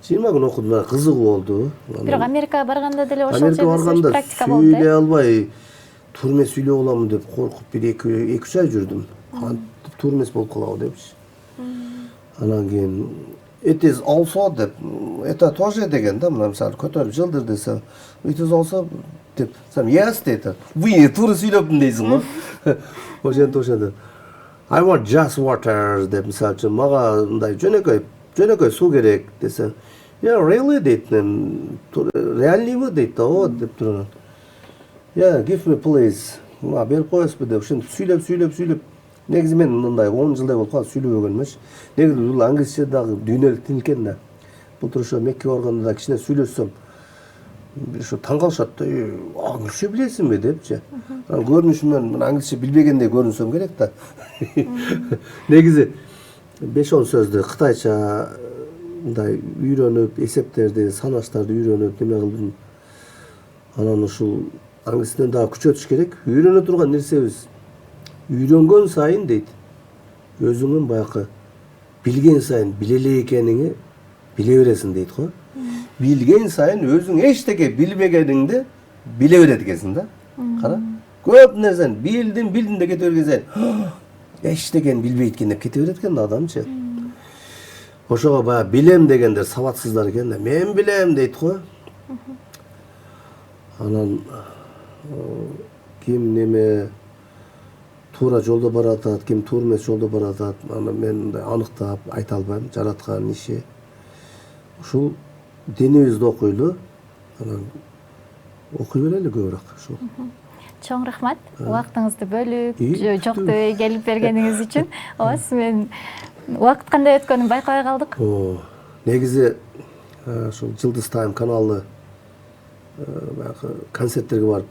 20 күн окудум, кызыгуу болду. Бирок Америкага барганда деле ошол жерде барганда практика болду. Сүйлөй албай, турмес сүйлөп аламын деп коркуп бир 2-3 ай жүрдүм. Кантип турмес болуп калабы депчи. Анан кийин It is also деп, это тоже деген да, мына мысалы көтеріп жылдыр десе, it is also деп, сам yes дейді. Вы тура сөйлептің дейсің ғой. Ошенде. I want just water деп, мысалы үшін маған мындай жөнекей су керек десе, yeah, really дейді, реальный вы дейді, о деп тұрған. Yeah, give me please. Беріп қойасыз ба деп, сөйлеп. Негізі мен мындай 10 жылдай болып қалды сөйлеп өгенмеш. Негізі бұл англисчедағы дүйнелік тіл екен да. Бұл тұрыша Мекке барғанда да кішкене сөйлессем, таңғалышады да, англисше білесің бе деп ше. Көрінішіммен англисше білбегендей көрінсем керек та. Негізі 5-10 сөзді қытайша үйреніп, есептерді, санаштарды үйреніп, неме қылдым. Анан ушул англисден дағы күчөтүш керек. Үйрөнө турган нерсебиз үйрөнгөн сайын дейт. Өзүңүн баякы билген сайын биле эле экениңи биле бересиң дейт го. Билген сайын өзүң эчтеке билбегениңди биле берет экенсиң да. Кара. Көп нерсени билдим деп кете берген сайын эчтекени билбейт экен деп кете берет экен адамчы. Ошого баягы билем дегендер сабатсыздар экен да. Мен билем дейт го. Анан ким неме туура жолдо баратат, ким туура эмес жолдо баратат, анан мен аныктап айта албайм, жараткан иши. Ушул динибизди окуйлу, анан окуй берели көбүрөөк ушул. Чоң рахмат. Убактыңызды бөлүп, жокту келип бергениңиз үчүн. Ооба, мен убакыт кандай өткөнүн байкабай калдык. Негизи ушул Жылдыз Тайм каналы баягы концерттерге барып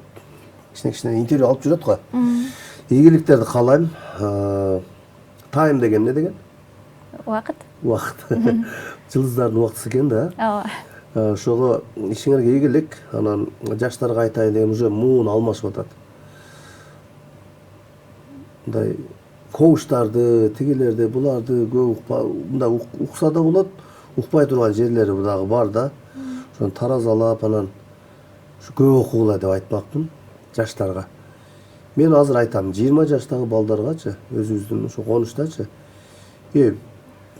кичине интервью алып жүрөт го. Ийгиликтерди каалайм. Тайм деген эмне деген? Убакыт. Жылдыздардын убактысы экен да. Ооба. Ошого ишиңерге ийгилик, анан жаштарга айтайын деген уже муун алмашып атат. Мындай коучтарды, тигилерди, буларды көп мындай укса да болот, укпай турган жерлери дагы бар да. Ошону таразалап, анан көп окугула деп айтмакмын жаштарга. Мен азыр айтам, 20 жаштагы балдаргачы, өзүбүздүн ошо конуштачы,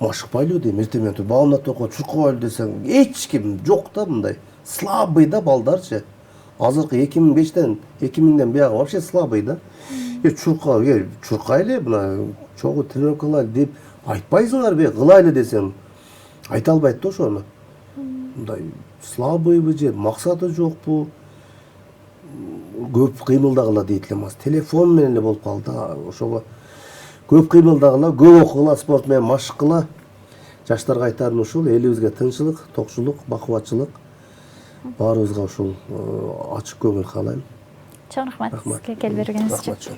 машыкпайлы дейм, эртең менен баамдап окуп чуркабайлы десең, эч ким жок да мындай. Слабый да балдарчы. Азыркы 2005-тен 2000-ден бuyogы вообще слабый да. Чуркайлы, мына чогуу тренировкалар деп айтпайсыңарбы, кылайлы десең, айта албайт да ошону. Мындай слабыйбы же, максаты жокпу? Көп кыймылдагыла дейт эле эмес. Телефон менен эле болуп калды. Ошого көп кыймылдагыла, көп окугула, спорт менен машыккыла. Жаштарга айтарым ушул, элибизге тынччылык, токчулук, бакубатчылык. Баарыбызга ушул ачык көңүл каалайм. Чоң рахмат. Сизге келип бергениңиз үчүн.